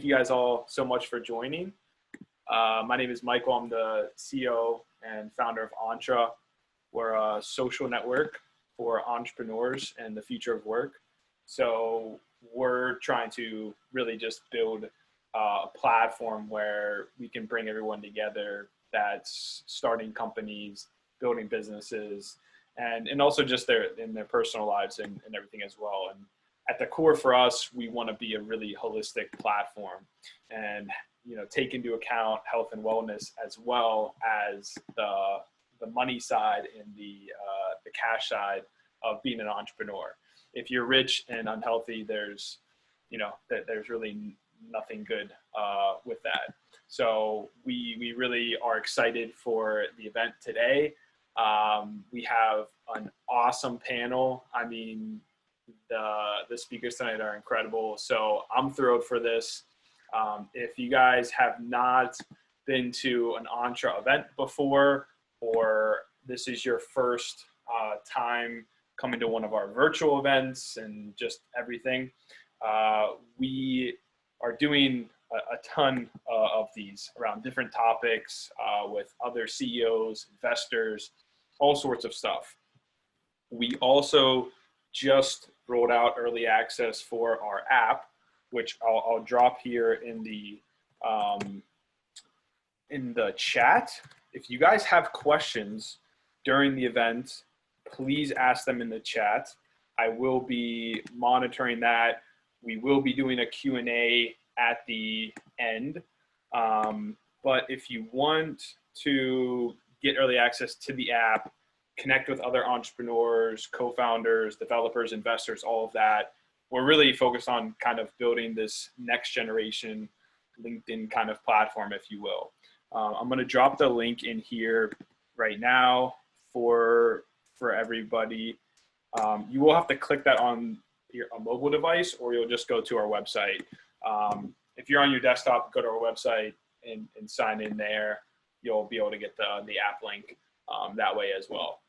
thank you guys all so much for joining. My name is Michael. I'm the CEO and founder of Entre. We're a social network for entrepreneurs and the future of work. So we're trying to really just build a platform where we can bring everyone together that's starting companies, building businesses, and also just in their personal lives and everything as well. And at the core for us, we want to be a really holistic platform and, take into account health and wellness as well as the money side and the cash side of being an entrepreneur. If you're rich and unhealthy, there's really nothing good with that. So we really are excited for the event today. We have an awesome panel. I mean, the speakers tonight are incredible. So I'm thrilled for this. If you guys have not been to an Entre event before, or this is your first time coming to one of our virtual events and just everything, we are doing a ton of these around different topics with other CEOs, investors, all sorts of stuff. We also just rolled out early access for our app, which I'll drop here in the chat. If you guys have questions during the event, please ask them in the chat. I will be monitoring that. We will be doing a Q&A at the end. But if you want to get early access to the app, connect with other entrepreneurs, co-founders, developers, investors, all of that, we're really focused on kind of building this next generation LinkedIn kind of platform, if you will. I'm going to drop the link in here right now for everybody. You will have to click that on a mobile device, or you'll just go to our website. If you're on your desktop, go to our website and sign in there. You'll be able to get the app link that way as well.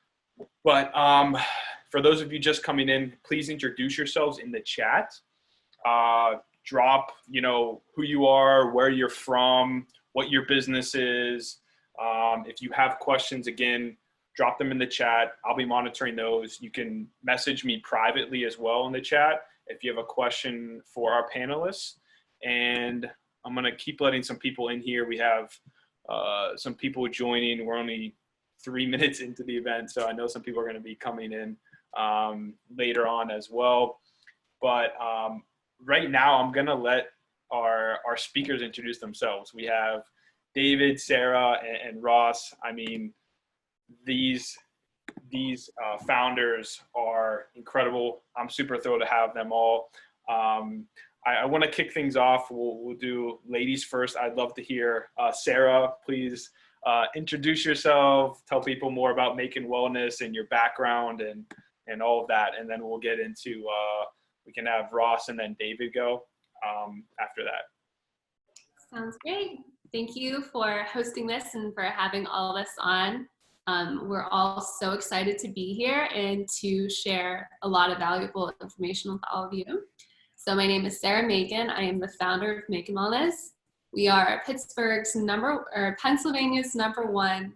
But for those of you just coming in, please introduce yourselves in the chat. Drop, who you are, where you're from, what your business is. If you have questions, again, drop them in the chat. I'll be monitoring those. You can message me privately as well in the chat if you have a question for our panelists. And I'm going to keep letting some people in here. We have some people joining. We're only 3 minutes into the event, so I know some people are going to be coming in later on as well. But right now, I'm going to let our speakers introduce themselves. We have David, Sara, and Ross. I mean, these founders are incredible. I'm super thrilled to have them all. I want to kick things off. We'll do ladies first. I'd love to hear Sara, please introduce yourself, tell people more about Makin Wellness and your background and all of that. And then we'll get into, we can have Ross and then David go after that. Sounds great. Thank you for hosting this and for having all of us on. We're all so excited to be here and to share a lot of valuable information with all of you. So my name is Sara Makin. I am the founder of Makin Wellness. We are Pennsylvania's #1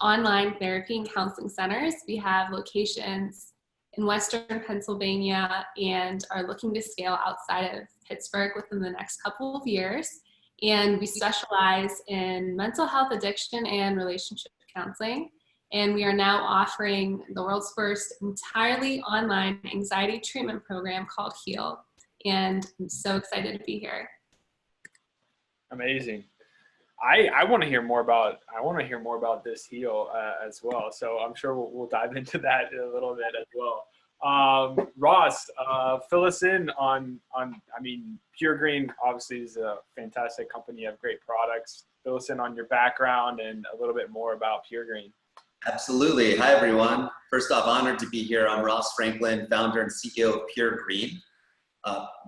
online therapy and counseling centers. We have locations in Western Pennsylvania and are looking to scale outside of Pittsburgh within the next couple of years. And we specialize in mental health, addiction, and relationship counseling. And we are now offering the world's first entirely online anxiety treatment program called HEAL. And I'm so excited to be here. Amazing. I want to hear more about this HEAL as well. So I'm sure we'll dive into that in a little bit as well. Ross, fill us in on I mean, PureGreen obviously is a fantastic company. You have great products. Fill us in on your background and a little bit more about PureGreen. Absolutely. Hi, everyone. First off, honored to be here. I'm Ross Franklin, founder and CEO of PureGreen.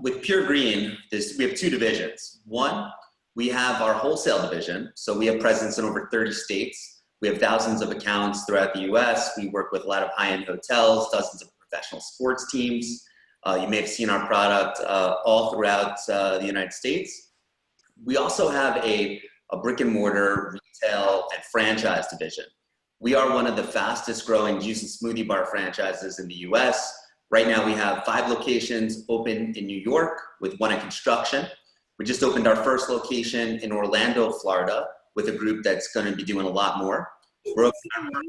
With PureGreen, we have two divisions. One, we have our wholesale division. So we have presence in over 30 states. We have thousands of accounts throughout the US. We work with a lot of high-end hotels, dozens of professional sports teams. You may have seen our product all throughout the United States. We also have a brick and mortar retail and franchise division. We are one of the fastest growing juice and smoothie bar franchises in the US. Right now we have 5 locations open in New York with 1 in construction. We just opened our first location in Orlando, Florida with a group that's going to be doing a lot more. We're opening our first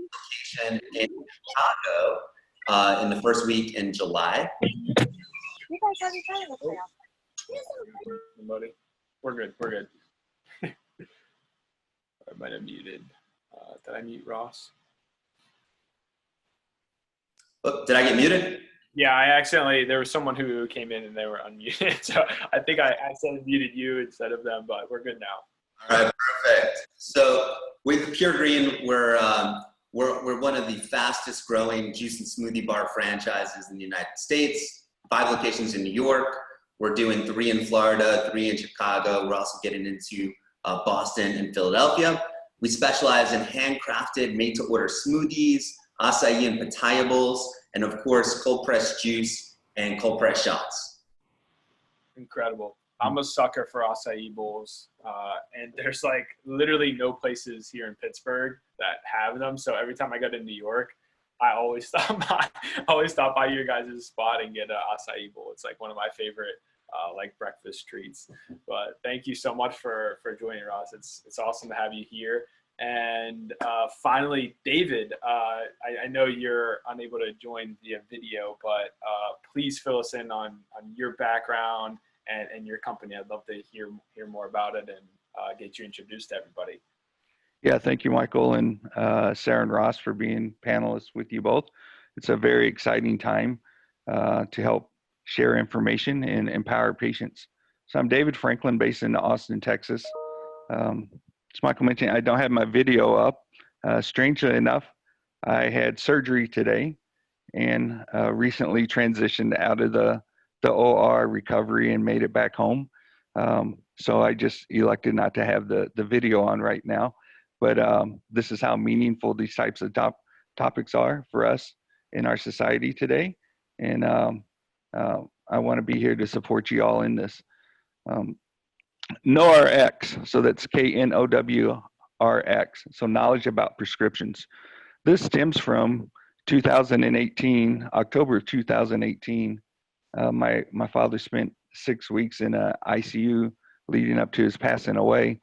location in Chicago in the first week in July. Buddy. We're good. We're good. I might have muted. Did I mute Ross? Oh, did I get muted? Yeah, I accidentally, there was someone who came in and they were unmuted. So I think I accidentally muted you instead of them, but we're good now. All right, perfect. So with PureGreen, we're one of the fastest growing juice and smoothie bar franchises in the United States. 5 locations in New York. We're doing 3 in Florida, 3 in Chicago. We're also getting into Boston and Philadelphia. We specialize in handcrafted, made-to-order smoothies, acai and patayables, and of course, cold-pressed juice and cold-pressed shots. Incredible. I'm a sucker for acai bowls, and there's like literally no places here in Pittsburgh that have them. So every time I go to New York, I always stop by your guys' spot and get an acai bowl. It's like one of my favorite like breakfast treats. But thank you so much for joining, Ross. It's awesome to have you here. And finally, David, I know you're unable to join via video, but please fill us in on your background and your company. I'd love to hear more about it and get you introduced to everybody. Yeah, thank you, Michael, and Sara and Ross for being panelists with you both. It's a very exciting time to help share information and empower patients. So I'm David Franklin, based in Austin, Texas. As Michael mentioned, I don't have my video up. Strangely enough, I had surgery today and recently transitioned out of the OR recovery and made it back home. So I just elected not to have the video on right now. But this is how meaningful these types of topics are for us in our society today. And I want to be here to support you all in this. KnowRX, so that's KNOWRX, so knowledge about prescriptions. This stems from 2018, October of 2018. My father spent 6 weeks in a ICU leading up to his passing away.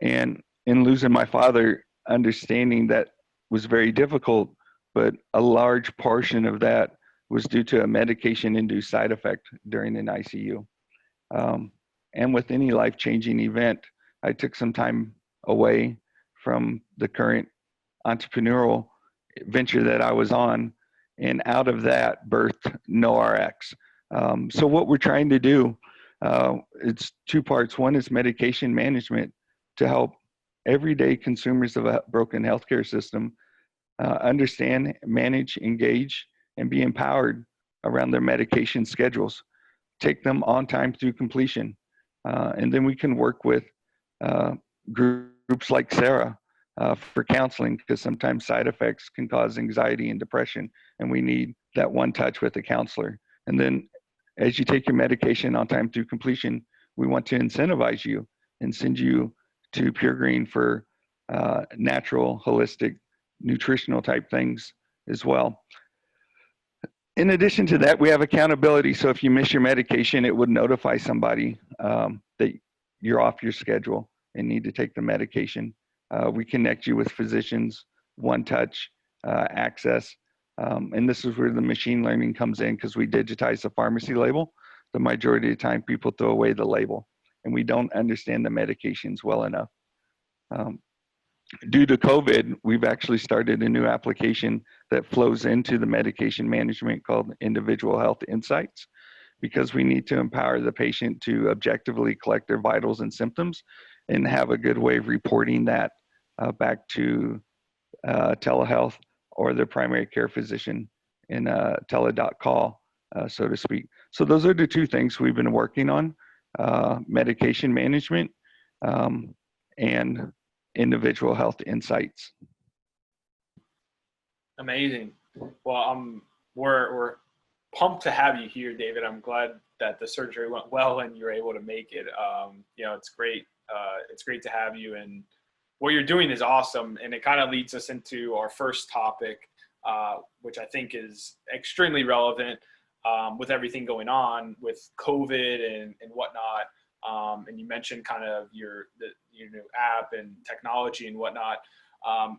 And in losing my father, understanding that was very difficult, but a large portion of that was due to a medication-induced side effect during an ICU. And with any life-changing event, I took some time away from the current entrepreneurial venture that I was on, and out of that birthed KnowRX. So what we're trying to do, it's 2 parts. One is medication management to help everyday consumers of a broken healthcare system understand, manage, engage, and be empowered around their medication schedules. Take them on time through completion. And then we can work with groups like Sara for counseling, because sometimes side effects can cause anxiety and depression, and we need that one touch with a counselor. And then as you take your medication on time through completion, we want to incentivize you and send you to PureGreen for natural, holistic, nutritional type things as well. In addition to that, we have accountability. So if you miss your medication, it would notify somebody that you're off your schedule and need to take the medication. We connect you with physicians, one touch access. And this is where the machine learning comes in, because we digitize the pharmacy label. The majority of the time people throw away the label, and we don't understand the medications well enough. Due to COVID, we've actually started a new application that flows into the medication management called Individual Health Insights, because we need to empower the patient to objectively collect their vitals and symptoms and have a good way of reporting that back to telehealth or their primary care physician in a teledoc call, so to speak. So those are the 2 things we've been working on, medication management and individual health insights. Amazing. Well, we're pumped to have you here, David. I'm glad that the surgery went well and you're able to make it. It's great. It's great to have you, and what you're doing is awesome. And it kind of leads us into our first topic, which I think is extremely relevant with everything going on with COVID and whatnot. And you mentioned kind of your new app and technology and whatnot.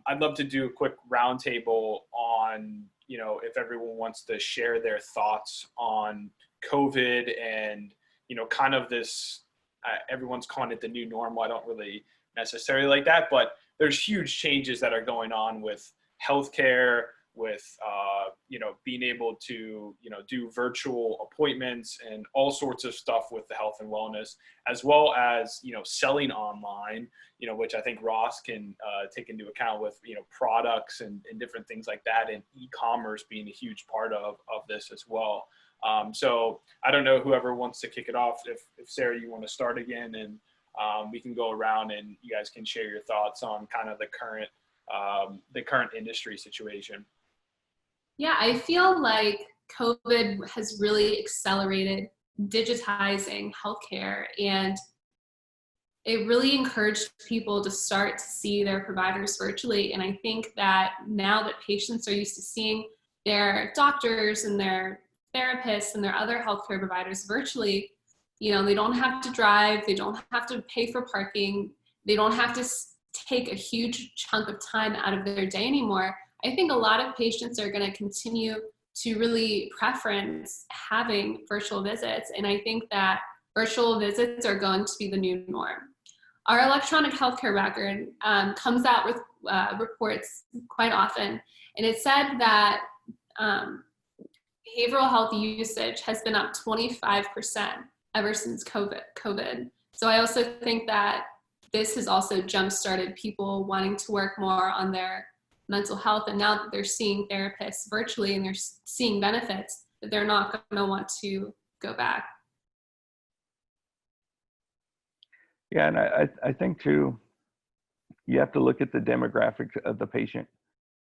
I'd love to do a quick roundtable on, if everyone wants to share their thoughts on COVID and, kind of this, everyone's calling it the new normal. I don't really necessarily like that, but there's huge changes that are going on with healthcare, with, being able to, do virtual appointments and all sorts of stuff with the health and wellness, as well as, selling online, which I think Ross can take into account with, products and different things like that, and e-commerce being a huge part of this as well. So I don't know, whoever wants to kick it off, if Sarah, you want to start again, and we can go around and you guys can share your thoughts on kind of the current industry situation. Yeah, I feel like COVID has really accelerated digitizing healthcare, and it really encouraged people to start to see their providers virtually. And I think that now that patients are used to seeing their doctors and their therapists and their other healthcare providers virtually, they don't have to drive, they don't have to pay for parking, they don't have to take a huge chunk of time out of their day anymore. I think a lot of patients are going to continue to really preference having virtual visits. And I think that virtual visits are going to be the new norm. Our electronic healthcare record comes out with reports quite often. And it said that behavioral health usage has been up 25% ever since COVID. So I also think that this has also jump-started people wanting to work more on their mental health. And now that they're seeing therapists virtually and they're seeing benefits, that they're not going to want to go back. Yeah, and I think too, you have to look at the demographics of the patient.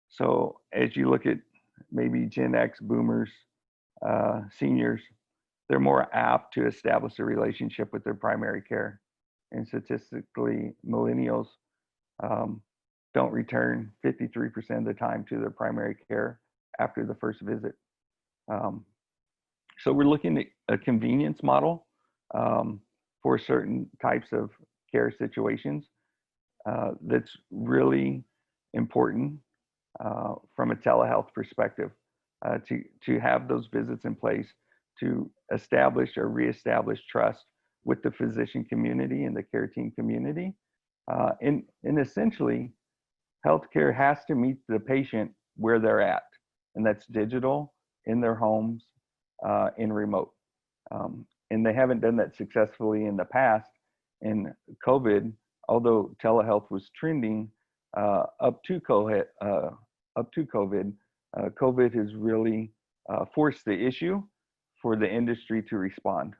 So as you look at maybe Gen X, boomers, seniors, they're more apt to establish a relationship with their primary care. And statistically, millennials don't return 53% of the time to their primary care after the first visit. So we're looking at a convenience model for certain types of care situations that's really important from a telehealth perspective, to have those visits in place to establish or reestablish trust with the physician community and the care team community. And essentially, healthcare has to meet the patient where they're at, and that's digital, in their homes, in remote. And they haven't done that successfully in the past. In COVID, although telehealth was trending up to COVID, COVID has really forced the issue for the industry to respond.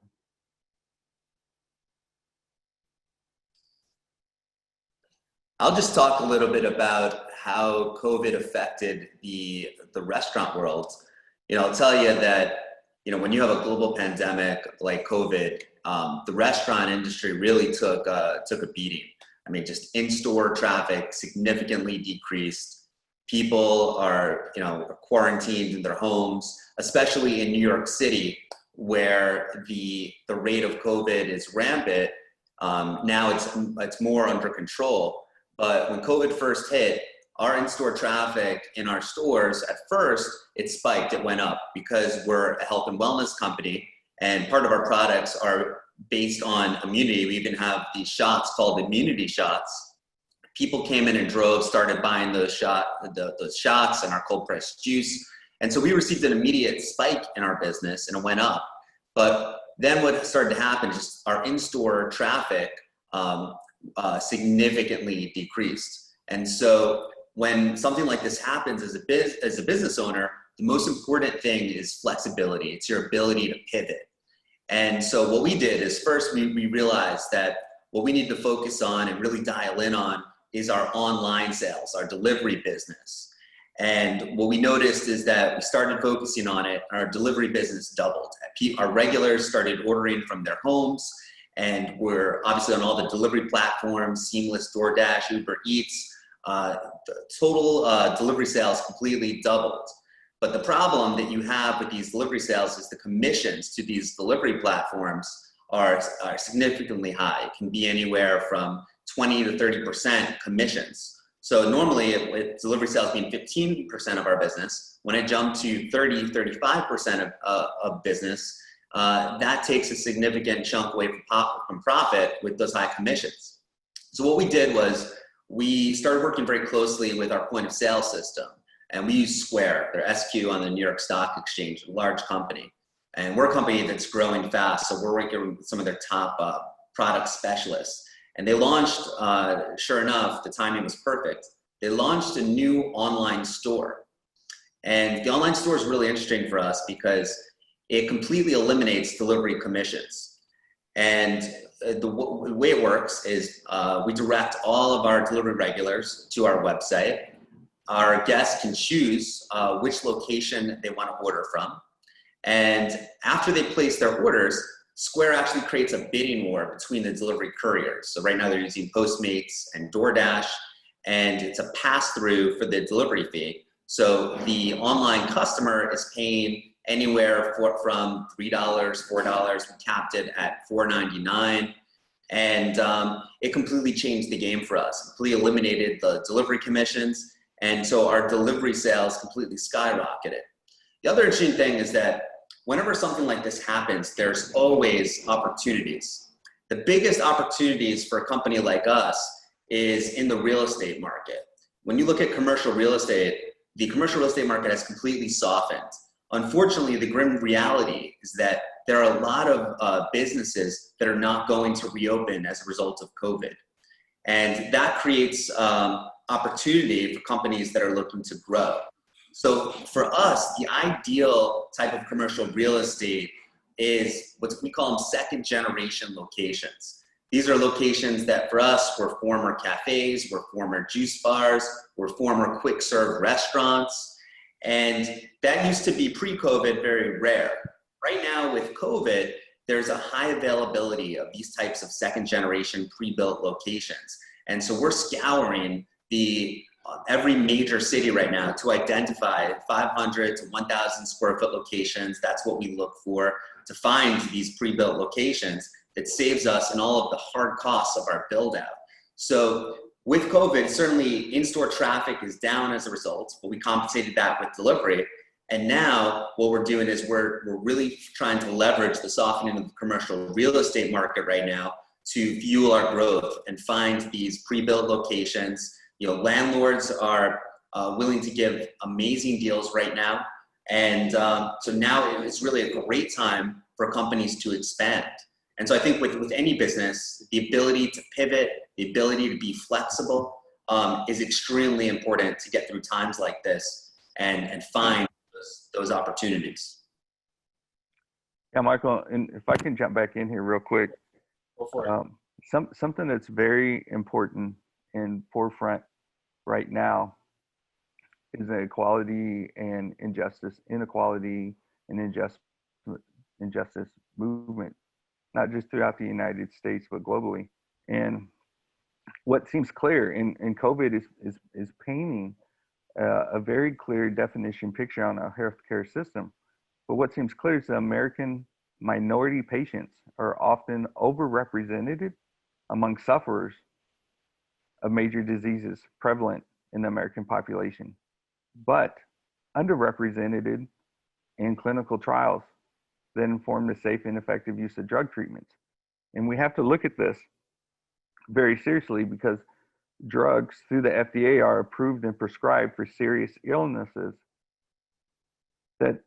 I'll just talk a little bit about how COVID affected the restaurant world. I'll tell you that, when you have a global pandemic like COVID, the restaurant industry really took a beating. I mean, just in-store traffic significantly decreased. People are, quarantined in their homes, especially in New York City, where the rate of COVID is rampant. Now it's more under control. But when COVID first hit, our in-store traffic in our stores, at first, it spiked, it went up, because we're a health and wellness company, and part of our products are based on immunity. We even have these shots called immunity shots. People came in droves, started buying those shots and our cold pressed juice. And so we received an immediate spike in our business, and it went up. But then what started to happen is just our in-store traffic significantly decreased. And so when something like this happens as a business owner, the most important thing is flexibility. It's your ability to pivot. And so what we did is, first we realized that what we need to focus on and really dial in on is our online sales, our delivery business. And what we noticed is that we started focusing on it, our delivery business doubled. Our regulars started ordering from their homes, and we're obviously on all the delivery platforms, Seamless, DoorDash, Uber Eats. The total delivery sales completely doubled. But the problem that you have with these delivery sales is the commissions to these delivery platforms are significantly high. It can be anywhere from 20 to 30% commissions. So normally with delivery sales being 15% of our business, when it jumped to 30, 35% of business, that takes a significant chunk away from profit with those high commissions. So what we did was we started working very closely with our point of sale system, and we use Square, their SQ on the New York Stock Exchange, a large company. And we're a company that's growing fast, so we're working with some of their top product specialists. And they launched, sure enough, the timing was perfect. They launched a new online store. And the online store is really interesting for us because it completely eliminates delivery commissions. And the way it works is we direct all of our delivery regulars to our website. Our guests can choose which location they want to order from. And after they place their orders, Square actually creates a bidding war between the delivery couriers. So right now they're using Postmates and DoorDash, and it's a pass-through for the delivery fee. So the online customer is paying anywhere from $3, $4. We capped it at $4.99. And it completely changed the game for us, completely eliminated the delivery commissions. And so our delivery sales completely skyrocketed. The other interesting thing is that whenever something like this happens, there's always opportunities. The biggest opportunities for a company like us is in the real estate market. When you look at commercial real estate, the commercial real estate market has completely softened. Unfortunately, the grim reality is that there are a lot of businesses that are not going to reopen as a result of COVID. And that creates opportunity for companies that are looking to grow. So for us, the ideal type of commercial real estate is what we call them second generation locations. These are locations that for us were former cafes, were former juice bars, were former quick serve restaurants. And that used to be pre-COVID very rare. Right now with COVID, there's a high availability of these types of second generation pre-built locations. And so we're scouring every major city right now to identify 500 to 1,000 square foot locations. That's what we look for to find these pre-built locations that saves us in all of the hard costs of our build out. So with COVID, certainly in-store traffic is down as a result, but we compensated that with delivery. And now what we're doing is we're really trying to leverage the softening of the commercial real estate market right now to fuel our growth and find these pre-built locations. You know, landlords are willing to give amazing deals right now. And so now it's really a great time for companies to expand. And so I think with any business, the ability to pivot, the ability to be flexible is extremely important to get through times like this and find those opportunities. Yeah, Michael, and if I can jump back in here real quick. Go for it. Something that's very important and forefront right now is the equality and inequality and injustice movement, not just throughout the United States, but globally. And what seems clear in COVID is painting a very clear definition picture on our healthcare system. But what seems clear is the American minority patients are often overrepresented among sufferers of major diseases prevalent in the American population, but underrepresented in clinical trials that inform the safe and effective use of drug treatments. And we have to look at this very seriously because drugs through the FDA are approved and prescribed for serious illnesses that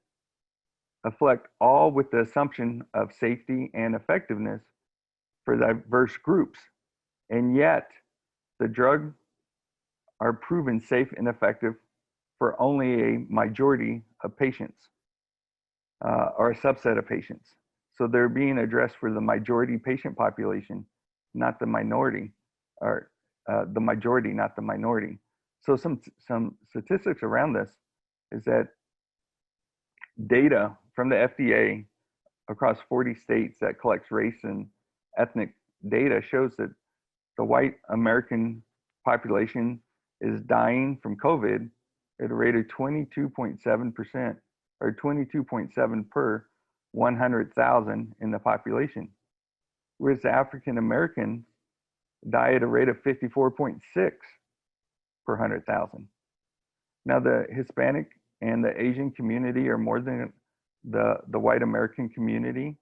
affect all with the assumption of safety and effectiveness for diverse groups. And yet the drugs are proven safe and effective for only a majority of patients or a subset of patients. So they're being addressed for the majority patient population, not the minority, or the majority, not the minority. So some statistics around this is that data from the FDA across 40 states that collects race and ethnic data shows that the white American population is dying from COVID at a rate of 22.7%, or 22.7 per 100,000 in the population, whereas the African Americans die at a rate of 54.6 per 100,000. Now the Hispanic and the Asian community are more than the white American community,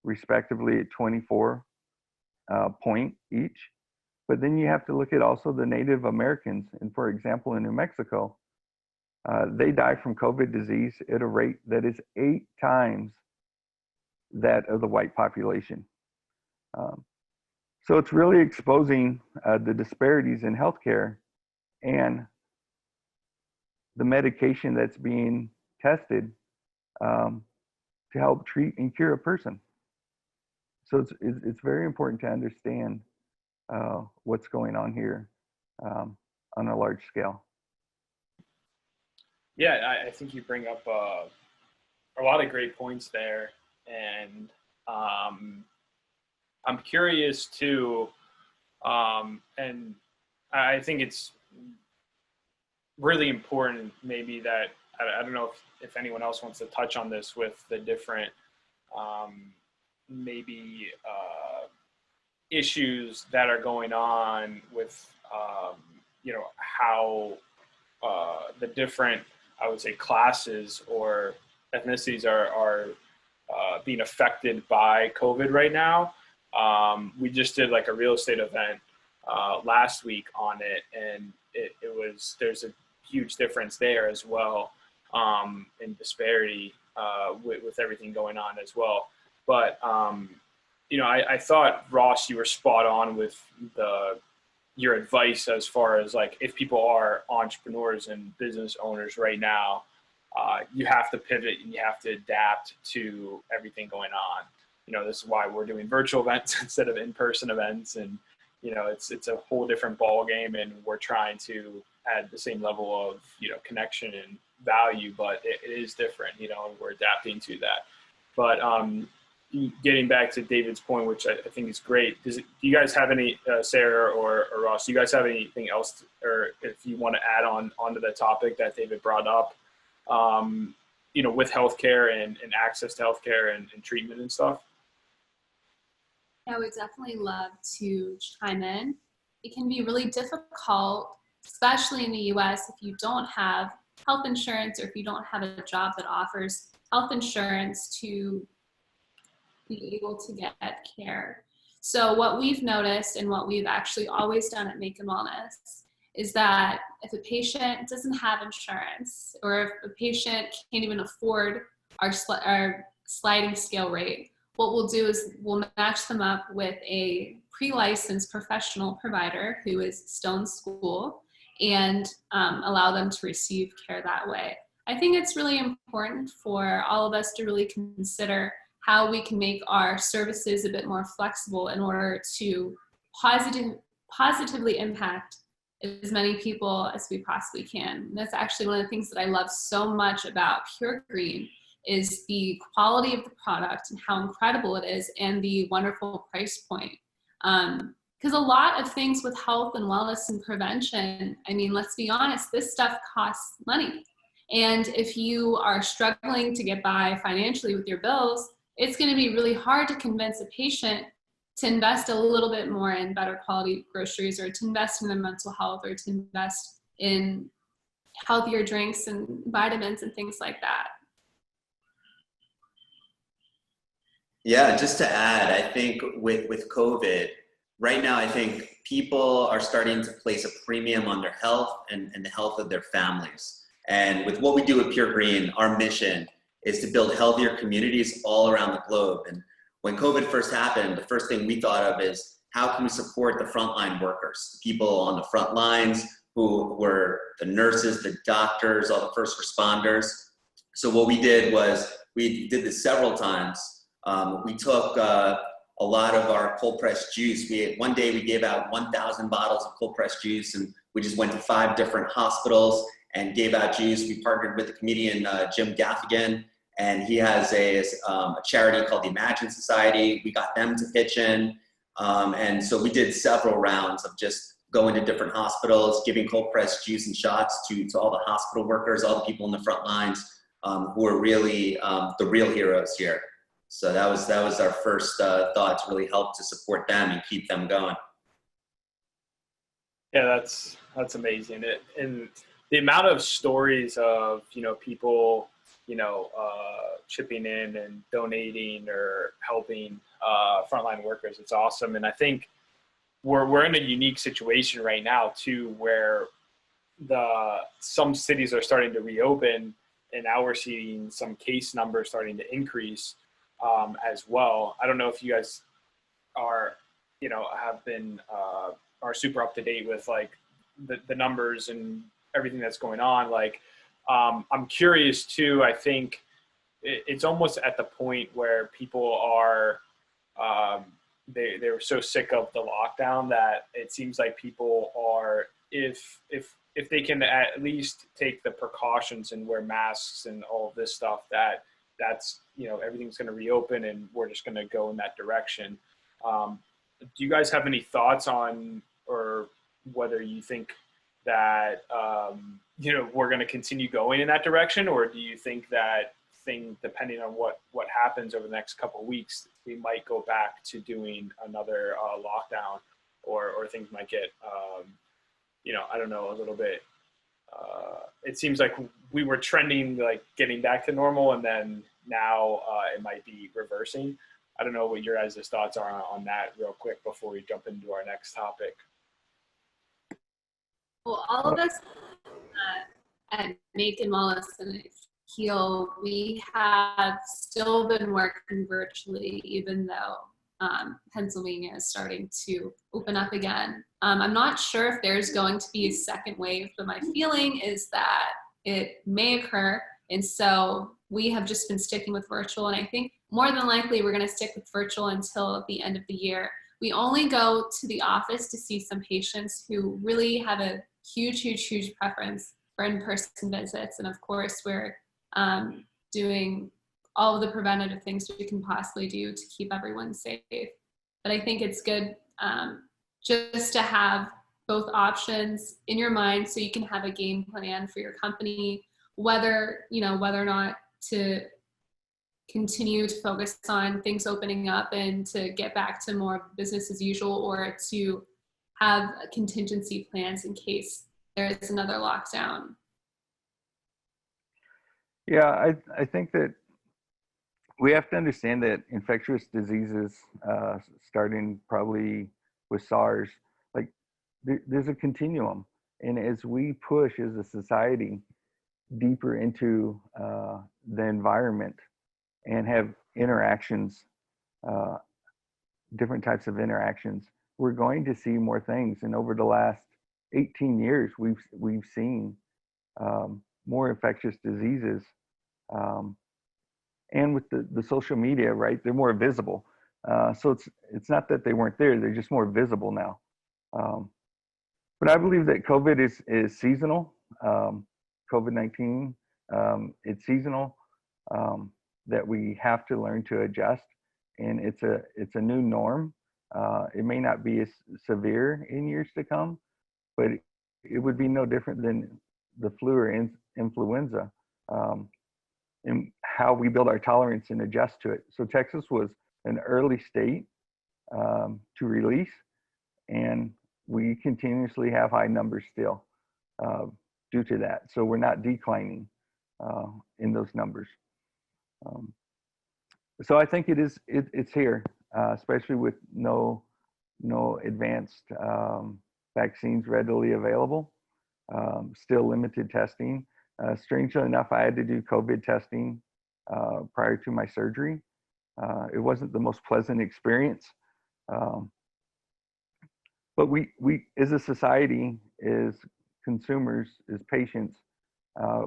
respectively at 24 point each. But then you have to look at also the Native Americans. And for example, in New Mexico, they die from COVID disease at a rate that is 8 times that of the white population. So it's really exposing the disparities in healthcare and the medication that's being tested to help treat and cure a person. So it's very important to understand what's going on here on a large scale. Yeah, I think you bring up a lot of great points there, and I'm curious too, and I think it's really important maybe that, I don't know if anyone else wants to touch on this with the different maybe issues that are going on with how the different, I would say, classes or ethnicities are being affected by COVID right now. We just did like a real estate event last week on it, and there's a huge difference there as well, in disparity with everything going on as well. But I thought, Ross, you were spot on with your advice as far as like, if people are entrepreneurs and business owners right now, you have to pivot and you have to adapt to everything going on. This is why we're doing virtual events instead of in-person events, and it's a whole different ball game, and we're trying to add the same level of connection and value, but it is different, and we're adapting to that. But getting back to David's point, which I think is great, do you guys have any, Sarah or Ross, do you guys have anything else, or if you want to add onto the topic that David brought up, with healthcare and access to healthcare and treatment and stuff? I would definitely love to chime in. It can be really difficult, especially in the US, if you don't have health insurance or if you don't have a job that offers health insurance to be able to get care. So what we've noticed, and what we've actually always done at Makin Wellness, is that if a patient doesn't have insurance, or if a patient can't even afford our sliding scale rate, what we'll do is we'll match them up with a pre-licensed professional provider who is still in school, and allow them to receive care that way. I think it's really important for all of us to really consider how we can make our services a bit more flexible in order to positively impact as many people as we possibly can. And that's actually one of the things that I love so much about PureGreen, is the quality of the product and how incredible it is, and the wonderful price point. Because a lot of things with health and wellness and prevention, I mean, let's be honest, this stuff costs money. And if you are struggling to get by financially with your bills, it's going to be really hard to convince a patient to invest a little bit more in better quality groceries, or to invest in their mental health, or to invest in healthier drinks and vitamins and things like that. Yeah, just to add, I think with COVID, right now, I think people are starting to place a premium on their health and the health of their families. And with what we do at PureGreen, our mission is to build healthier communities all around the globe. And when COVID first happened, the first thing we thought of is, how can we support the frontline workers, the people on the front lines who were the nurses, the doctors, all the first responders. So what we did was, we did this several times. We took a lot of our cold pressed juice. One day we gave out 1,000 bottles of cold pressed juice, and We just went to 5 different hospitals and gave out juice. We partnered with the comedian Jim Gaffigan, and he has a charity called the Imagine Society. We got them to pitch in. And so we did several rounds of just going to different hospitals, giving cold pressed juice and shots to all the hospital workers, all the people in the front lines who are really the real heroes here. So that was our first thought, to really help to support them and keep them going. Yeah, that's amazing. And the amount of stories of, people, chipping in and donating or helping frontline workers, it's awesome. And I think we're in a unique situation right now too, where some cities are starting to reopen, and now we're seeing some case numbers starting to increase as well. I don't know if you guys are, are super up to date with like the numbers and everything that's going on. Like, I'm curious too. I think it's almost at the point where people are, they were so sick of the lockdown that it seems like people are, if they can at least take the precautions and wear masks and all of this stuff, that's everything's going to reopen and we're just going to go in that direction. Do you guys have any thoughts on, or whether you think that we're going to continue going in that direction, or do you think that depending on what happens over the next couple of weeks, we might go back to doing another lockdown, or things might get I don't know, a little bit it seems like we were trending like getting back to normal, and then now it might be reversing. I don't know what your guys' thoughts are on that real quick before we jump into our next topic. Well, all of us at Makin Wellness and Heal, we have still been working virtually, even though Pennsylvania is starting to open up again. I'm not sure if there's going to be a second wave, but my feeling is that it may occur. And so we have just been sticking with virtual. And I think more than likely we're going to stick with virtual until the end of the year. We only go to the office to see some patients who really have a huge preference for in-person visits. And of course, we're doing all of the preventative things we can possibly do to keep everyone safe. But I think it's good just to have both options in your mind, so you can have a game plan for your company, whether or not to continue to focus on things opening up and to get back to more business as usual, or to have contingency plans in case there is another lockdown. Yeah, I think that we have to understand that infectious diseases, starting probably with SARS, like there's a continuum. And as we push as a society deeper into the environment and have interactions, different types of interactions, we're going to see more things. And over the last 18 years, we've seen more infectious diseases. And with the social media, right, they're more visible. So it's not that they weren't there, they're just more visible now. But I believe that COVID is seasonal. COVID-19, it's seasonal, that we have to learn to adjust, and it's a new norm. It may not be as severe in years to come, but it would be no different than the flu or influenza, and how we build our tolerance and adjust to it. So Texas was an early state to release, and we continuously have high numbers still due to that. So we're not declining in those numbers. So I think it's here, especially with no advanced vaccines readily available, still limited testing. Strangely enough, I had to do COVID testing prior to my surgery. It wasn't the most pleasant experience. But we as a society, as consumers, as patients,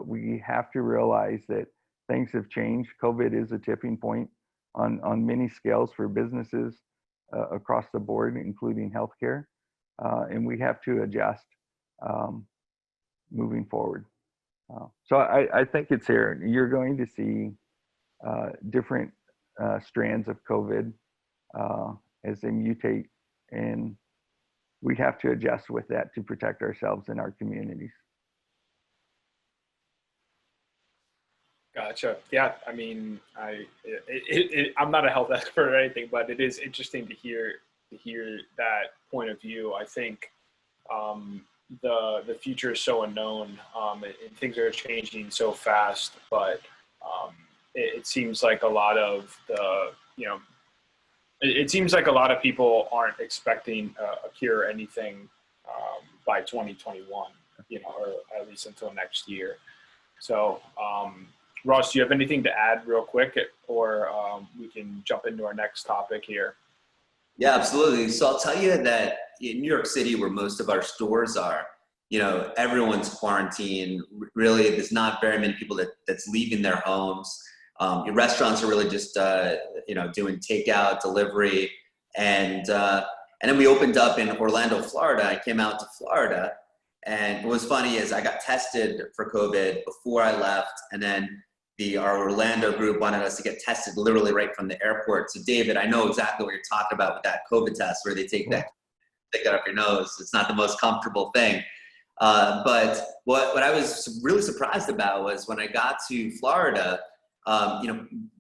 we have to realize that things have changed. COVID is a tipping point on many scales for businesses across the board, including healthcare. And we have to adjust. moving forward. So I think it's here. You're going to see different strands of COVID as they mutate, and we have to adjust with that to protect ourselves and our communities. Gotcha. Yeah, I mean, I'm not a health expert or anything, but it is interesting to hear that point of view. I think the future is so unknown, and things are changing so fast. But it seems like a lot of it seems like a lot of people aren't expecting a cure or anything by 2021, or at least until next year. So. Ross, do you have anything to add real quick, or we can jump into our next topic here? Yeah, absolutely. So I'll tell you that in New York City, where most of our stores are, everyone's quarantined. Really, there's not very many people that's leaving their homes. Your restaurants are really just, doing takeout, delivery. And then we opened up in Orlando, Florida. I came out to Florida. And what was funny is I got tested for COVID before I left, and then our Orlando group wanted us to get tested literally right from the airport. So David, I know exactly what you're talking about with that COVID test where they take that up your nose. It's not the most comfortable thing. But what I was really surprised about was when I got to Florida,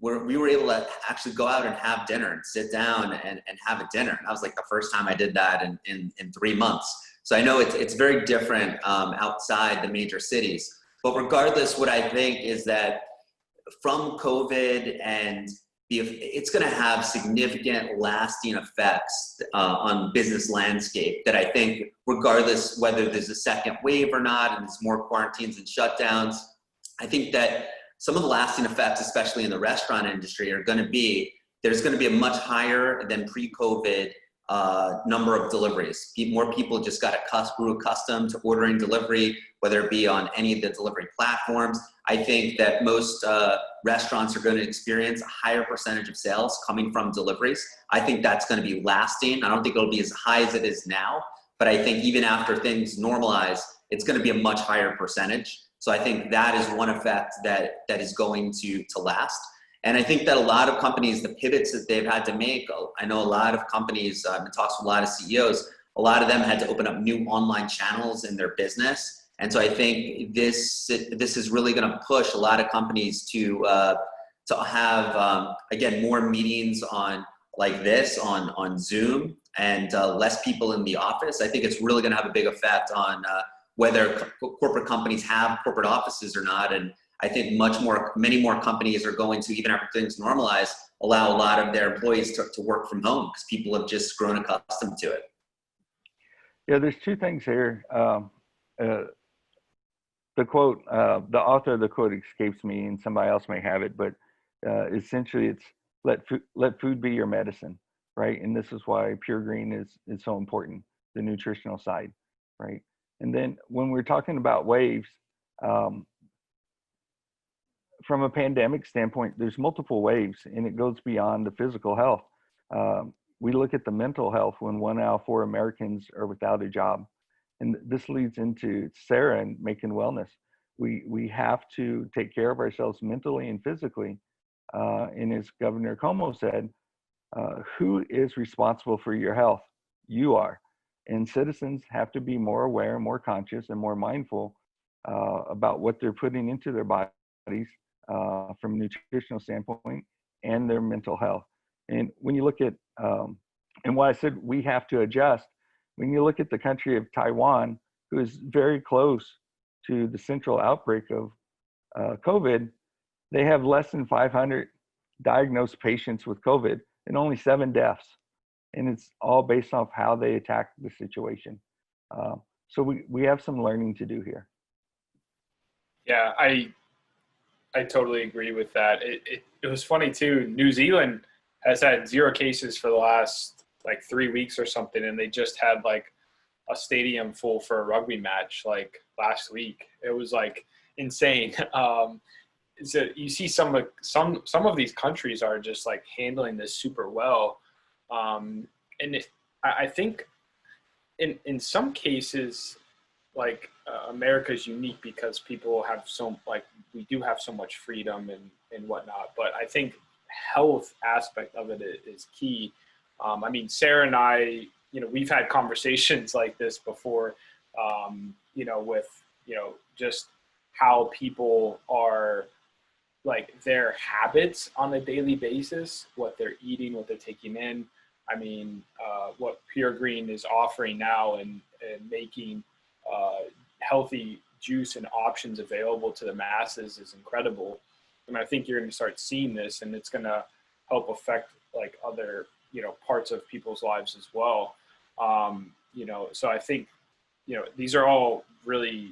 we were able to actually go out and have dinner and sit down and have a dinner. And that was like the first time I did that in 3 months. So I know it's very different outside the major cities. But regardless, what I think is that from COVID, and it's going to have significant lasting effects on business landscape that I think regardless whether there's a second wave or not and there's more quarantines and shutdowns, I think that some of the lasting effects, especially in the restaurant industry, there's going to be a much higher than pre-COVID number of deliveries. More people just grew accustomed to ordering delivery, whether it be on any of the delivery platforms. I think that most restaurants are going to experience a higher percentage of sales coming from deliveries. I think that's going to be lasting. I don't think it'll be as high as it is now, but I think even after things normalize, it's going to be a much higher percentage. So I think that is one effect that is going to last. And I think that a lot of companies, the pivots that they've had to make, I know a lot of companies, I've been talking to a lot of CEOs, a lot of them had to open up new online channels in their business. And so I think this is really going to push a lot of companies to have, again, more meetings on Zoom and less people in the office. I think it's really going to have a big effect on whether corporate companies have corporate offices or not. And I think many more companies are going to, even after things normalize, allow a lot of their employees to work from home because people have just grown accustomed to it. Yeah, there's two things here. The quote, the author of the quote escapes me, and somebody else may have it, but essentially it's let food be your medicine, right? And this is why PureGreen is so important, the nutritional side, right? And then when we're talking about waves, from a pandemic standpoint, there's multiple waves, and it goes beyond the physical health. We look at the mental health when 1 out of 4 Americans are without a job. And this leads into Sara and Makin Wellness. We have to take care of ourselves mentally and physically. And as Governor Cuomo said, who is responsible for your health? You are. And citizens have to be more aware, more conscious, and more mindful about what they're putting into their bodies from a nutritional standpoint and their mental health. And when you look at, and why I said we have to adjust, when you look at the country of Taiwan, who is very close to the central outbreak of COVID, they have less than 500 diagnosed patients with COVID and only 7 deaths. And it's all based off how they attack the situation. So we have some learning to do here. Yeah, I totally agree with that. It was funny too. New Zealand has had 0 cases for the last 3 weeks or something, and they just had a stadium full for a rugby match last week. It was insane. So you see some of these countries are just handling this super well, and I think in some cases, like America is unique because people have we do have so much freedom and whatnot. But I think health aspect of it is key. I mean, Sarah and I, we've had conversations like this before, with, just how people are, like, their habits on a daily basis, what they're eating, what they're taking in. I mean, what PureGreen is offering now and making healthy juice and options available to the masses is incredible. And I think you're going to start seeing this, and it's going to help affect like other, parts of people's lives as well. So I think, these are all really,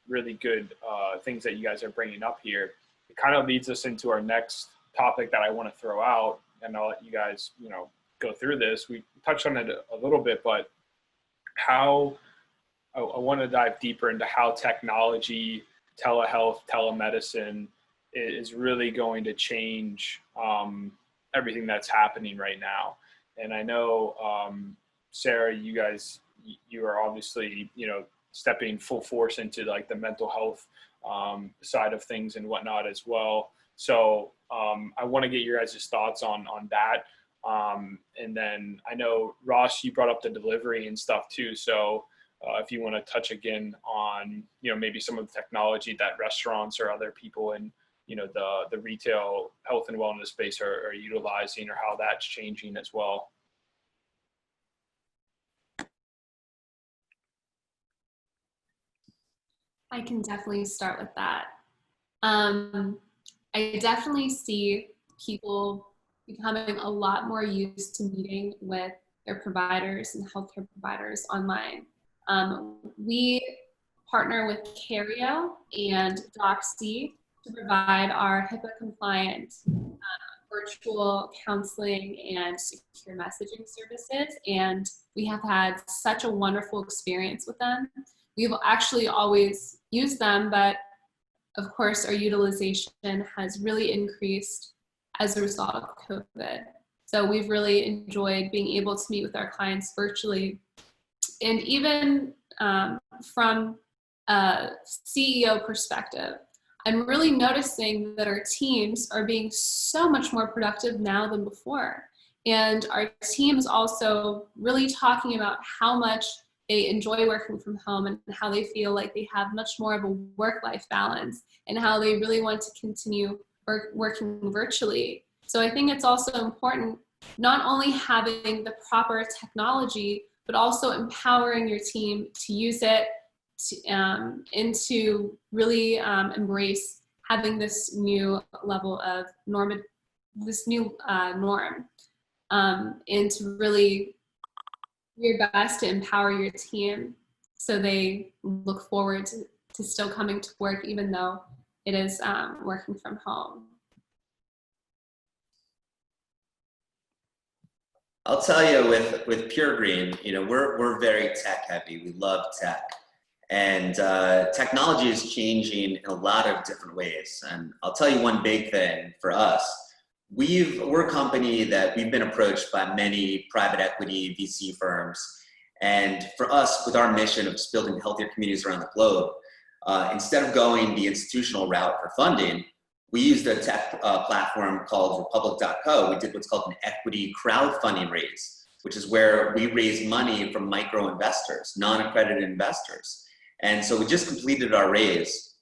really good things that you guys are bringing up here. It kind of leads us into our next topic that I want to throw out, and I'll let you guys, go through this. We touched on it a little bit, but how I want to dive deeper into how technology, telehealth, telemedicine is really going to change everything that's happening right now. And I know, Sarah, you are obviously, stepping full force into like the mental health side of things and whatnot as well. So I want to get your guys' thoughts on that. And then I know, Ross, you brought up the delivery and stuff too. So if you want to touch again on, maybe some of the technology that restaurants or other people in, the retail health and wellness space are utilizing, or how that's changing as well. I can definitely start with that. I definitely see people becoming a lot more used to meeting with their providers and healthcare providers online. We partner with Cario and Doxy to provide our HIPAA compliant virtual counseling and secure messaging services. And we have had such a wonderful experience with them. We've actually always used them, but of course our utilization has really increased as a result of COVID. So we've really enjoyed being able to meet with our clients virtually. And even from a CEO perspective, I'm really noticing that our teams are being so much more productive now than before. And our teams also really talking about how much they enjoy working from home and how they feel like they have much more of a work-life balance and how they really want to continue working virtually. So I think it's also important not only having the proper technology, but also empowering your team to use it and to really embrace having this new level of norm, and to really do your best to empower your team so they look forward to still coming to work, even though it is working from home. I'll tell you, with PureGreen, we're very tech heavy. We love tech. And technology is changing in a lot of different ways. And I'll tell you one big thing for us. We're a company that we've been approached by many private equity VC firms. And for us, with our mission of just building healthier communities around the globe, instead of going the institutional route for funding, we used a tech platform called Republic.co. We did what's called an equity crowdfunding raise, which is where we raise money from micro investors, non-accredited investors. And so we just completed our raise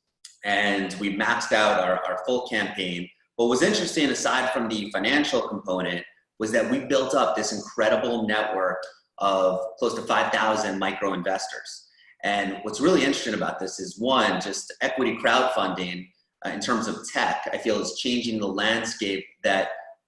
and we maxed out our full campaign. What was interesting, aside from the financial component, was that we built up this incredible network of close to 5,000 micro investors. And what's really interesting about this is, one, just equity crowdfunding in terms of tech, I feel is changing the landscape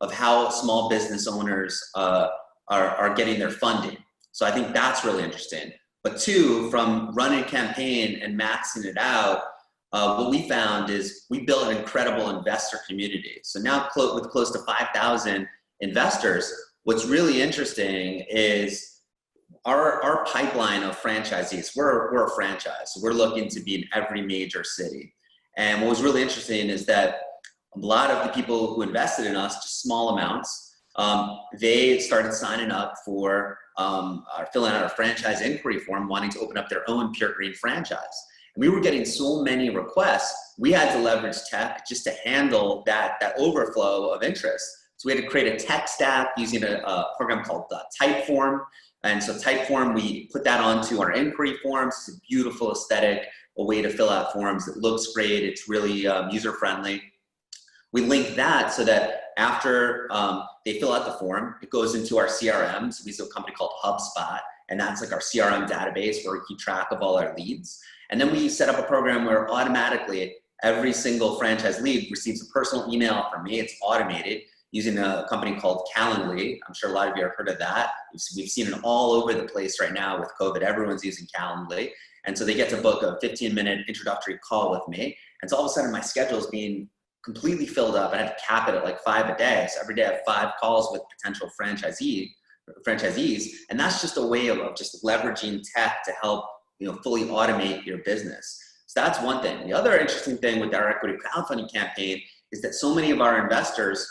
of how small business owners are getting their funding. So I think that's really interesting. But two, from running a campaign and maxing it out, what we found is we built an incredible investor community. So now with close to 5,000 investors, what's really interesting is our pipeline of franchisees. We're a franchise. So we're looking to be in every major city. And what was really interesting is that a lot of the people who invested in us, just small amounts, they started signing up for are filling out a franchise inquiry form wanting to open up their own PureGreen franchise. And we were getting so many requests, we had to leverage tech just to handle that overflow of interest. So we had to create a tech stack using a program called Typeform. And so Typeform, we put that onto our inquiry forms. It's a beautiful aesthetic, a way to fill out forms. It looks great. It's really user-friendly. We link that so that after they fill out the form, it goes into our CRM. So we use a company called HubSpot, and that's like our CRM database where we keep track of all our leads. And then we set up a program where automatically every single franchise lead receives a personal email from me. It's automated using a company called Calendly. I'm sure a lot of you have heard of that. We've seen it all over the place right now with COVID. Everyone's using Calendly. And so they get to book a 15-minute introductory call with me. And so all of a sudden my schedule is being completely filled up. I had to cap it at like 5 a day. So every day I have 5 calls with potential franchisees. And that's just a way of just leveraging tech to help, fully automate your business. So that's one thing. The other interesting thing with our equity crowdfunding campaign is that so many of our investors,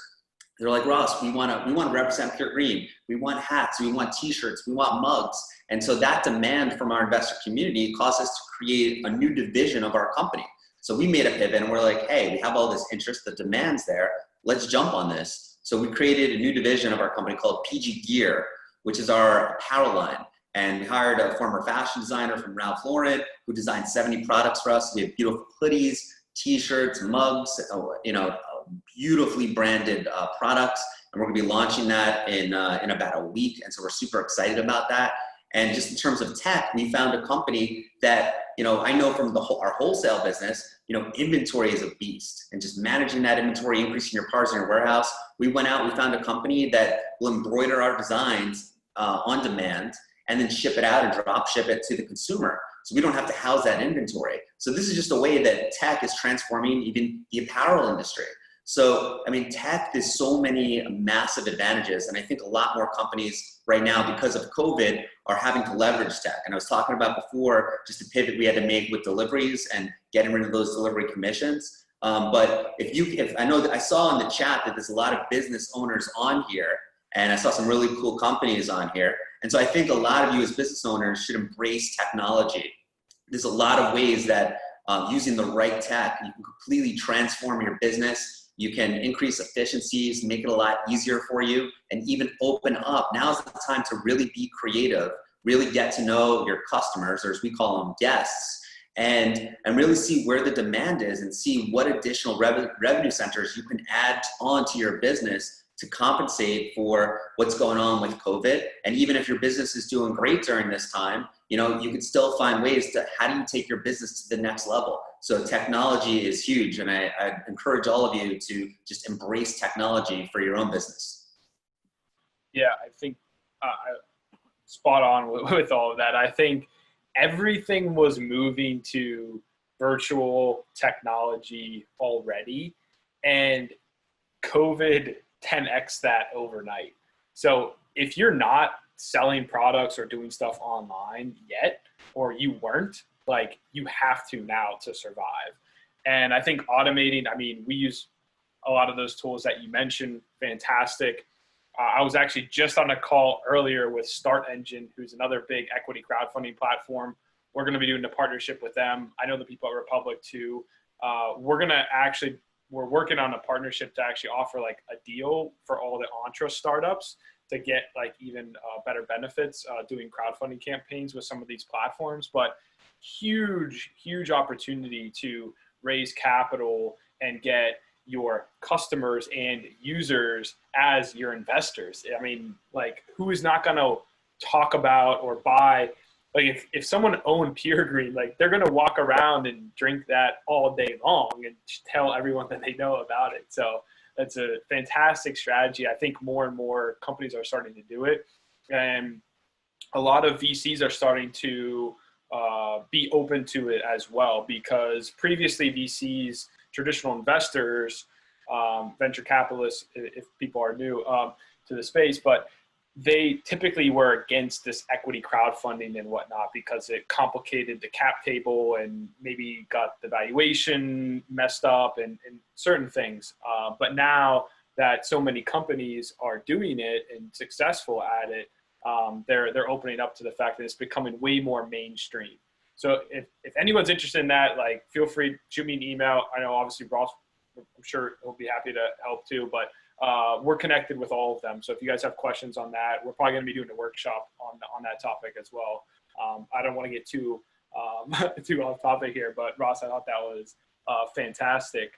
they're like, Ross, we want to represent PureGreen. We want hats, we want t-shirts, we want mugs. And so that demand from our investor community caused us to create a new division of our company. So we made a pivot and we're like, hey, we have all this interest, the demand's there, let's jump on this. So we created a new division of our company called PG Gear, which is our apparel line. And we hired a former fashion designer from Ralph Lauren who designed 70 products for us. We have beautiful hoodies, t-shirts, mugs, beautifully branded products. And we're gonna be launching that in about a week. And so we're super excited about that. And just in terms of tech, we found a company that, I know from our wholesale business, inventory is a beast, and just managing that inventory, increasing your parts in your warehouse. We went out, we found a company that will embroider our designs on demand and then ship it out and drop ship it to the consumer. So we don't have to house that inventory. So this is just a way that tech is transforming even the apparel industry. So, tech, there's so many massive advantages. And I think a lot more companies right now, because of COVID, are having to leverage tech. And I was talking about before, just the pivot we had to make with deliveries and getting rid of those delivery commissions. But if I know that I saw in the chat that there's a lot of business owners on here, and I saw some really cool companies on here. And so I think a lot of you as business owners should embrace technology. There's a lot of ways that using the right tech, you can completely transform your business. You can increase efficiencies, make it a lot easier for you, and even open up. Now's the time to really be creative, really get to know your customers, or as we call them, guests, and really see where the demand is and see what additional revenue centers you can add on to your business to compensate for what's going on with COVID. And even if your business is doing great during this time, you can still find ways to, how do you take your business to the next level? So technology is huge. And I encourage all of you to just embrace technology for your own business. Yeah, I think spot on with all of that. I think everything was moving to virtual technology already, and COVID 10x that overnight. So if you're not selling products or doing stuff online yet, or you weren't, like, you have to now to survive. And I think automating, we use a lot of those tools that you mentioned, fantastic. I was actually just on a call earlier with Start Engine, who's another big equity crowdfunding platform. We're going to be doing a partnership with them. I know the people at Republic too. We're working on a partnership to actually offer like a deal for all the Entre startups to get like even better benefits doing crowdfunding campaigns with some of these platforms. But huge opportunity to raise capital and get your customers and users as your investors. Who is not going to talk about or buy? Like if someone owned PureGreen, like they're going to walk around and drink that all day long and tell everyone that they know about it. So that's a fantastic strategy. I think more and more companies are starting to do it. And a lot of VCs are starting to be open to it as well, because previously VCs, traditional investors, venture capitalists, if people are new to the space, but they typically were against this equity crowdfunding and whatnot because it complicated the cap table and maybe got the valuation messed up and certain things. But now that so many companies are doing it and successful at it, they're opening up to the fact that it's becoming way more mainstream. So if anyone's interested in that, like, feel free, shoot me an email. I know obviously Ross, I'm sure he'll be happy to help too, but we're connected with all of them. So if you guys have questions on that, we're probably going to be doing a workshop on that topic as well. I don't want to get too off topic here, but Ross, I thought that was fantastic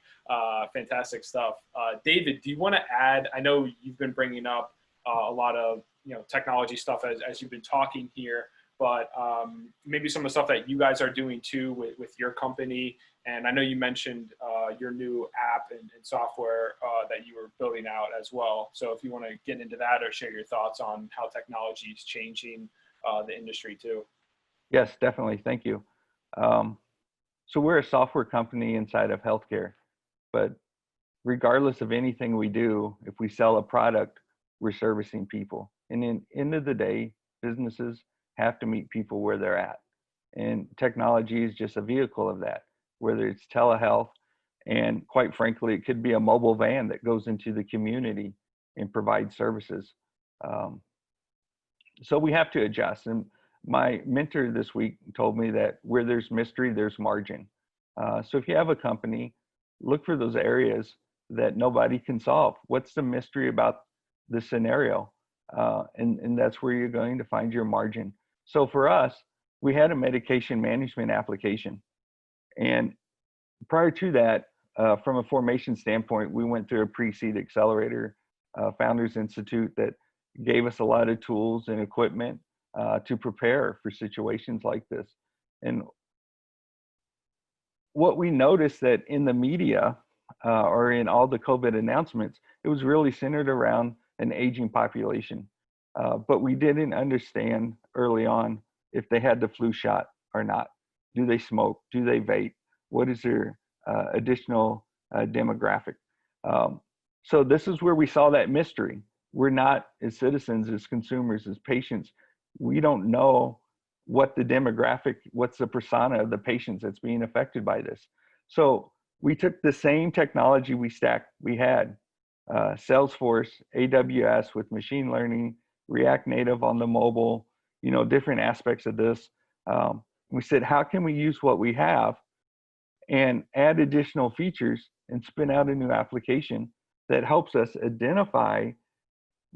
stuff. David, do you want to add? I know you've been bringing up a lot of technology stuff as you've been talking here, but maybe some of the stuff that you guys are doing too with your company. And I know you mentioned your new app and software that you were building out as well. So if you want to get into that or share your thoughts on how technology is changing the industry too. Yes, definitely. Thank you. So we're a software company inside of healthcare, but regardless of anything we do, if we sell a product, we're servicing people. And in the end of the day, businesses have to meet people where they're at. And technology is just a vehicle of that, whether it's telehealth, and quite frankly, it could be a mobile van that goes into the community and provides services. So we have to adjust. And my mentor this week told me that where there's mystery, there's margin. So if you have a company, look for those areas that nobody can solve. What's the mystery about the scenario? And that's where you're going to find your margin. So for us, we had a medication management application. And prior to that, from a formation standpoint, we went through a pre-seed accelerator, Founders Institute, that gave us a lot of tools and equipment to prepare for situations like this. And what we noticed that in the media or in all the COVID announcements, it was really centered around an aging population. But we didn't understand early on if they had the flu shot or not. Do they smoke? Do they vape? What is their additional demographic? So this is where we saw that mystery. We're not, as citizens, as consumers, as patients, we don't know what the demographic, what's the persona of the patients that's being affected by this. So we took the same technology we had, Salesforce, AWS with machine learning, React Native on the mobile, different aspects of this. We said, how can we use what we have and add additional features and spin out a new application that helps us identify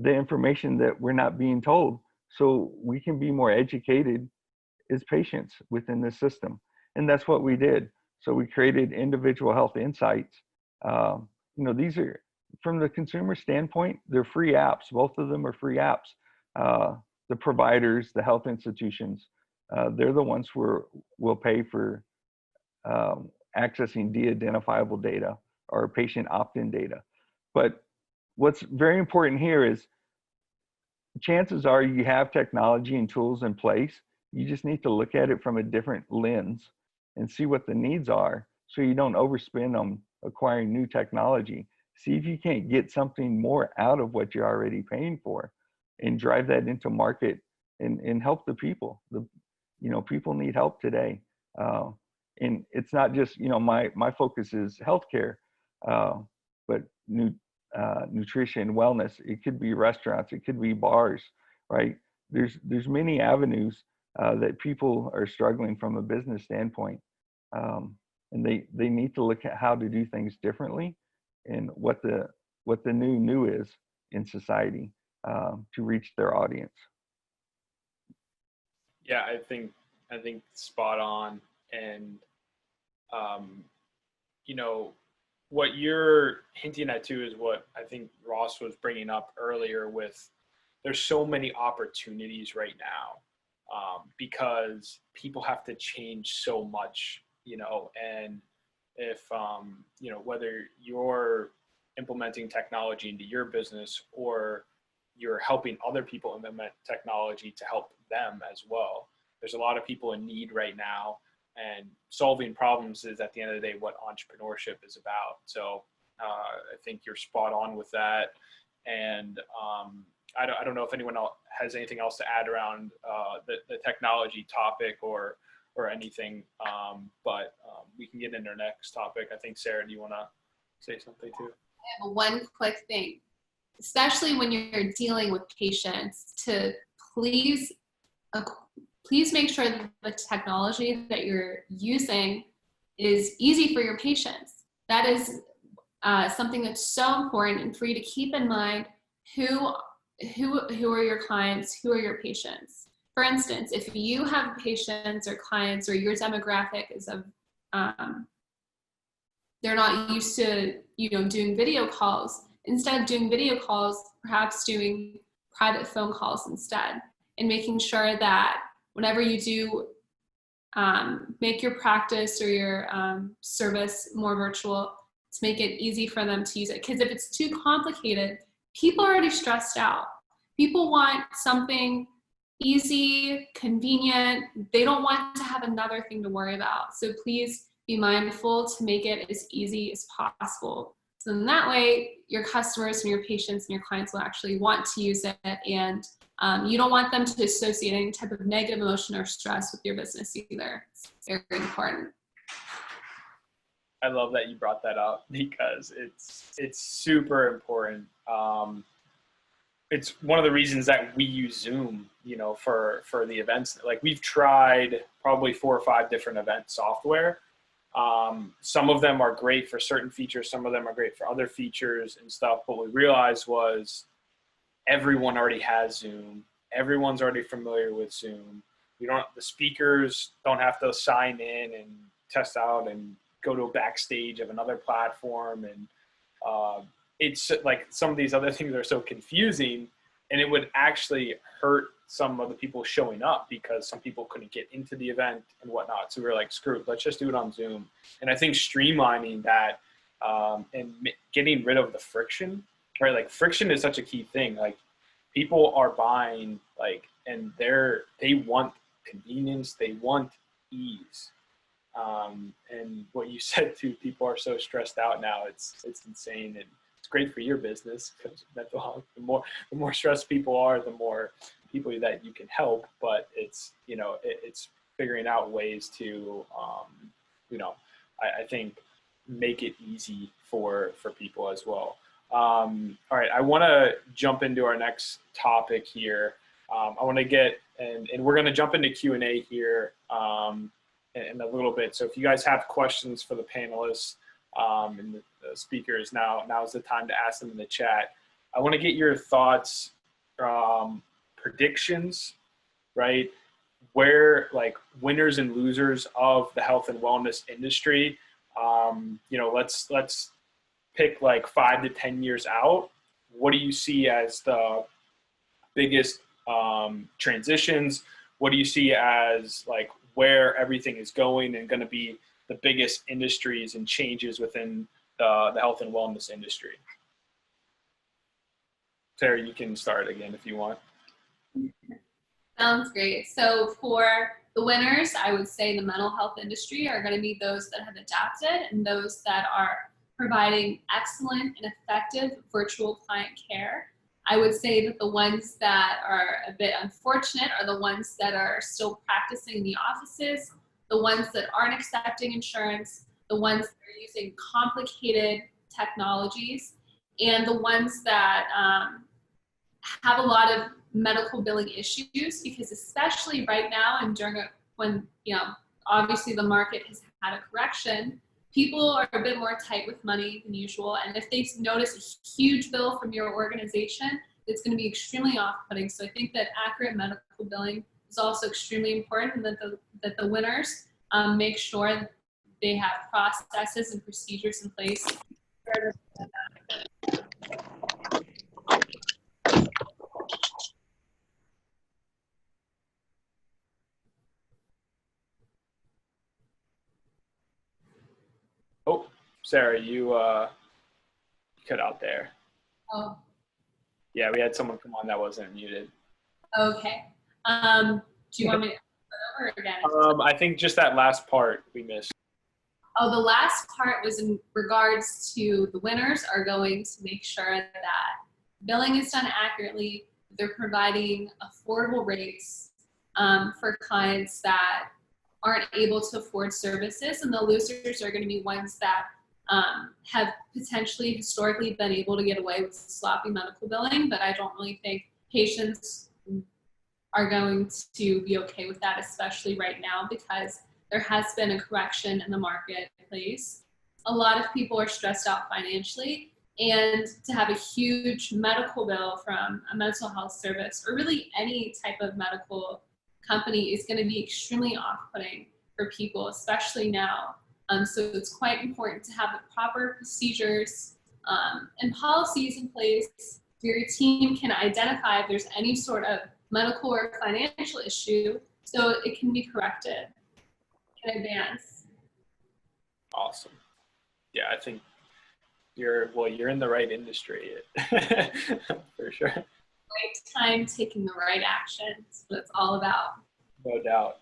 the information that we're not being told, so we can be more educated as patients within the system. And that's what we did. So we created individual health insights. These are, from the consumer standpoint, they're free apps. Both of them are free apps. The providers, the health institutions, they're the ones who will pay for accessing de-identifiable data or patient opt-in data. But what's very important here is chances are you have technology and tools in place. You just need to look at it from a different lens and see what the needs are, so you don't overspend on acquiring new technology. See if you can't get something more out of what you're already paying for and drive that into market and help the people. People need help today. And it's not just, my focus is healthcare, but nutrition, wellness. It could be restaurants, it could be bars, right? There's many avenues that people are struggling from a business standpoint, and they need to look at how to do things differently and what the new is in society to reach their audience. Yeah, I think spot on. And what you're hinting at too is what I think Ross was bringing up earlier with, there's so many opportunities right now because people have to change so much, and if, whether you're implementing technology into your business or you're helping other people implement technology to help them as well, there's a lot of people in need right now. And solving problems is, at the end of the day, what entrepreneurship is about. So I think you're spot on with that. And I don't know if anyone else has anything else to add around the technology topic or anything, but we can get into our next topic. I think, Sarah, do you want to say something too? One quick thing, especially when you're dealing with patients, to please make sure that the technology that you're using is easy for your patients. That is something that's so important, and for you to keep in mind who are your clients, who are your patients. For instance, if you have patients or clients, or your demographic is of they're not used to doing video calls, instead of doing video calls, perhaps doing private phone calls instead, and making sure that whenever you do make your practice or your service more virtual, to make it easy for them to use it. Because if it's too complicated, people are already stressed out. People want something easy, convenient. They don't want to have another thing to worry about. So please be mindful to make it as easy as possible. So in that way, your customers and your patients and your clients will actually want to use it, and you don't want them to associate any type of negative emotion or stress with your business either. It's very important. I love that you brought that up, because it's super important. It's one of the reasons that we use Zoom, for the events. Like, we've tried probably 4 or 5 different event software. Some of them are great for certain features. Some of them are great for other features and stuff. But what we realized was everyone already has Zoom. Everyone's already familiar with Zoom. The speakers don't have to sign in and test out and go to a backstage of another platform. And it's like some of these other things are so confusing, and it would actually hurt some of the people showing up, because some people couldn't get into the event and whatnot. So we were like, screw it, let's just do it on Zoom. And I think streamlining that and getting rid of the friction, right? Like, friction is such a key thing. Like, people are buying, and they want convenience, they want ease. And what you said too, people are so stressed out now. It's insane, and it's great for your business, because mental health, the more stressed people are, the more people that you can help. But it's figuring out ways to I think make it easy for people as well. All right, I want to jump into our next topic here. I want to get and we're going to jump into Q&A here in a little bit. So if you guys have questions for the panelists and the speakers, now is the time to ask them in the chat. I want to get your thoughts, predictions, right? Where, like, winners and losers of the health and wellness industry. Let's pick like 5 to 10 years out. What do you see as the biggest transitions? What do you see as like where everything is going and going to be the biggest industries and changes within the health and wellness industry? Sara, you can start again if you want. Sounds great. So for the winners, I would say the mental health industry are going to be those that have adapted and those that are providing excellent and effective virtual client care. I would say that the ones that are a bit unfortunate are the ones that are still practicing in the offices, the ones that aren't accepting insurance, the ones that are using complicated technologies, and the ones that have a lot of medical billing issues, because especially right now and when obviously the market has had a correction, people are a bit more tight with money than usual, and if they notice a huge bill from your organization, it's going to be extremely off-putting. So I think that accurate medical billing is also extremely important, and that the winners make sure that they have processes and procedures in place. Oh, Sara, you cut out there. Oh. Yeah, we had someone come on that wasn't muted. Okay. Do you want me to start over again? I think just that last part we missed. Oh, the last part was in regards to the winners are going to make sure that billing is done accurately. They're providing affordable rates for clients that aren't able to afford services, and the losers are going to be ones that have potentially historically been able to get away with sloppy medical billing, but I don't really think patients are going to be okay with that, especially right now, because there has been a correction in the marketplace. A lot of people are stressed out financially, and to have a huge medical bill from a mental health service or really any type of medical company is going to be extremely off-putting for people, especially now. So it's quite important to have the proper procedures and policies in place where your team can identify if there's any sort of medical or financial issue so it can be corrected in advance. Awesome. Yeah, I think you're in the right industry for sure. Right time, taking the right action. That's what it's all about. No doubt.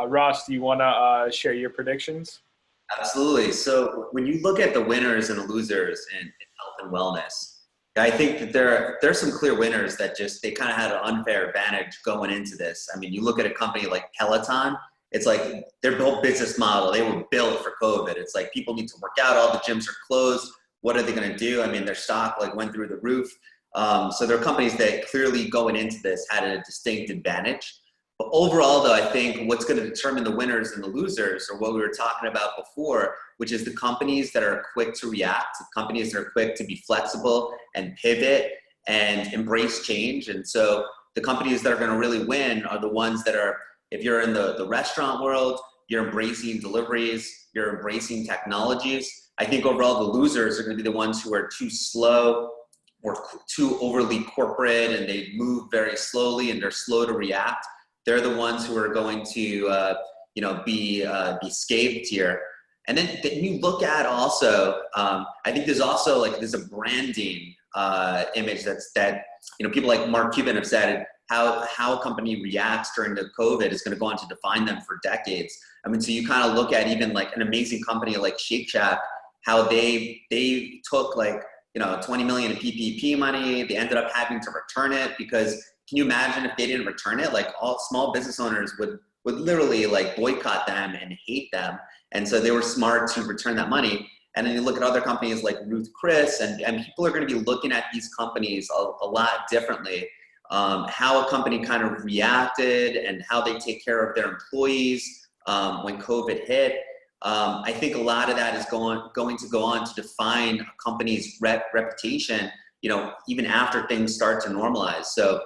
Ross, do you want to share your predictions? Absolutely. So when you look at the winners and the losers in health and wellness, I think that there's some clear winners that they kind of had an unfair advantage going into this. I mean, you look at a company like Peloton, it's like their whole business model, they were built for COVID. It's like people need to work out, all the gyms are closed. What are they going to do? I mean, their stock went through the roof. So there are companies that clearly going into this had a distinct advantage. But overall, though, I think what's going to determine the winners and the losers are what we were talking about before, which is the companies that are quick to react, the companies that are quick to be flexible and pivot and embrace change. And so the companies that are going to really win are the ones that are, if you're in the restaurant world, you're embracing deliveries, you're embracing technologies. I think overall the losers are going to be the ones who are too slow or too overly corporate, and they move very slowly and they're slow to react. They're the ones who are going to, be scathed here. And then you look at also, I think there's also there's a branding image that people like Mark Cuban have said how a company reacts during the COVID is going to go on to define them for decades. I mean, so you kind of look at even an amazing company like Shake Shack, how they took 20 million in PPP money. They ended up having to return it because can you imagine if they didn't return it? All small business owners would literally boycott them and hate them. And so they were smart to return that money. And then you look at other companies like Ruth Chris, and people are going to be looking at these companies a lot differently. How a company kind of reacted and how they take care of their employees when COVID hit. I think a lot of that is going to go on to define a company's reputation, even after things start to normalize. So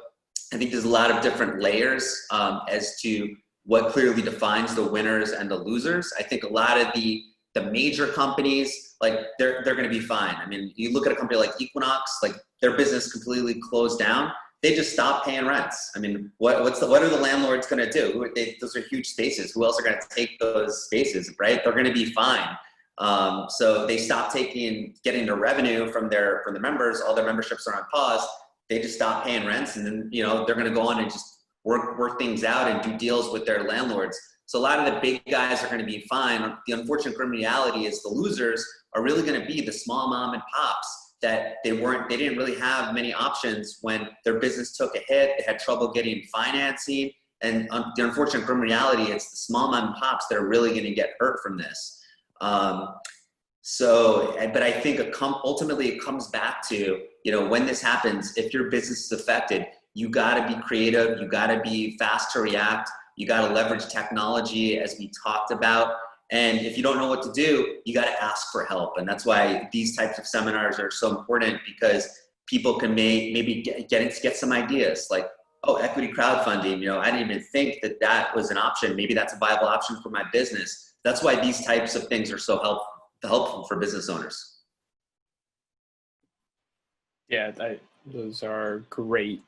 I think there's a lot of different layers as to what clearly defines the winners and the losers. I think a lot of the major companies, they're going to be fine. I mean, you look at a company like Equinox, their business completely closed down. They just stopped paying rents. I mean, what are the landlords going to do? Those are huge spaces. Who else are going to take those spaces, right? They're going to be fine. So they stopped getting their revenue from their members. All their memberships are on pause. They just stop paying rents, and then they're going to go on and just work things out and do deals with their landlords. So a lot of the big guys are going to be fine. The unfortunate grim reality is the losers are really going to be the small mom and pops that they didn't really have many options when their business took a hit. They had trouble getting financing, and the unfortunate grim reality, it's the small mom and pops that are really going to get hurt from this. But I think ultimately it comes back to, when this happens, if your business is affected, you got to be creative. You got to be fast to react. You got to leverage technology, as we talked about. And if you don't know what to do, you got to ask for help. And that's why these types of seminars are so important, because people can maybe get some ideas like, oh, equity crowdfunding. I didn't even think that was an option. Maybe that's a viable option for my business. That's why these types of things are so helpful for business owners. Yeah, those are great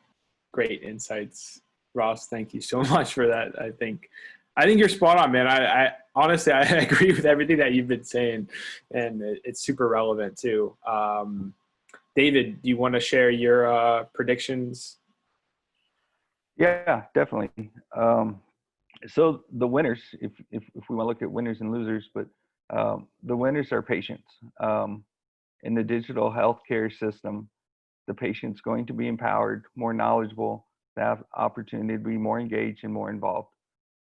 insights, Ross. Thank you so much for that. I think you're spot on, man. I honestly, I agree with everything that you've been saying, and it's super relevant too. David, do you want to share your predictions? Yeah, definitely. So the winners, if we want to look at winners and losers, but the winners are patients. In the digital healthcare system, the patient's going to be empowered, more knowledgeable, to have opportunity to be more engaged and more involved.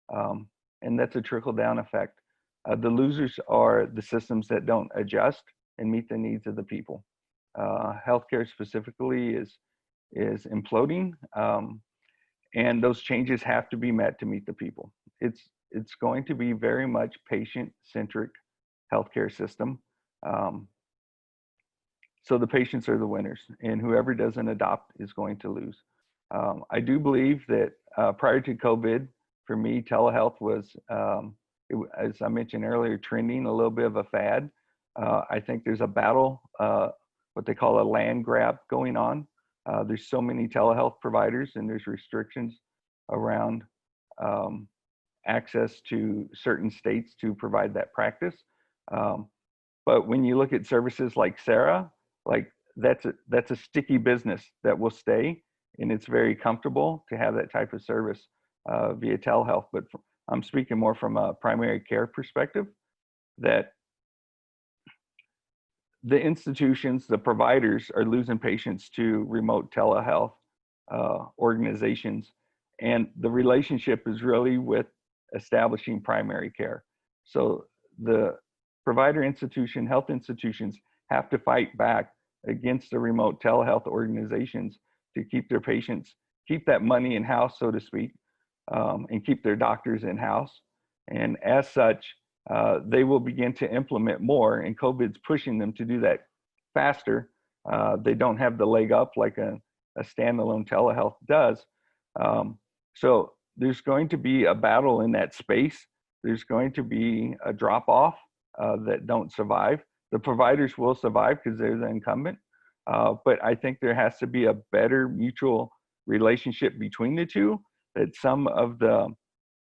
And that's a trickle-down effect. The losers are the systems that don't adjust and meet the needs of the people. Healthcare specifically is imploding, and those changes have to be met to meet the people. It's going to be very much patient-centric healthcare system. So the patients are the winners, and whoever doesn't adopt is going to lose. I do believe that prior to COVID, for me, telehealth was, as I mentioned earlier, trending, a little bit of a fad. I think there's a battle, what they call a land grab going on. There's so many telehealth providers, and there's restrictions around access to certain states to provide that practice. But when you look at services like Sara, like that's a sticky business that will stay, and it's very comfortable to have that type of service via telehealth. But I'm speaking more from a primary care perspective, that the institutions, the providers are losing patients to remote telehealth organizations. And the relationship is really with establishing primary care. So the provider institution, health institutions have to fight back against the remote telehealth organizations to keep their patients, keep that money in-house, so to speak, and keep their doctors in-house. And as such, they will begin to implement more, and COVID's pushing them to do that faster. They don't have the leg up like a standalone telehealth does. So there's going to be a battle in that space. There's going to be a drop off that don't survive. The providers will survive because they're the incumbent. But I think there has to be a better mutual relationship between the two, that some of the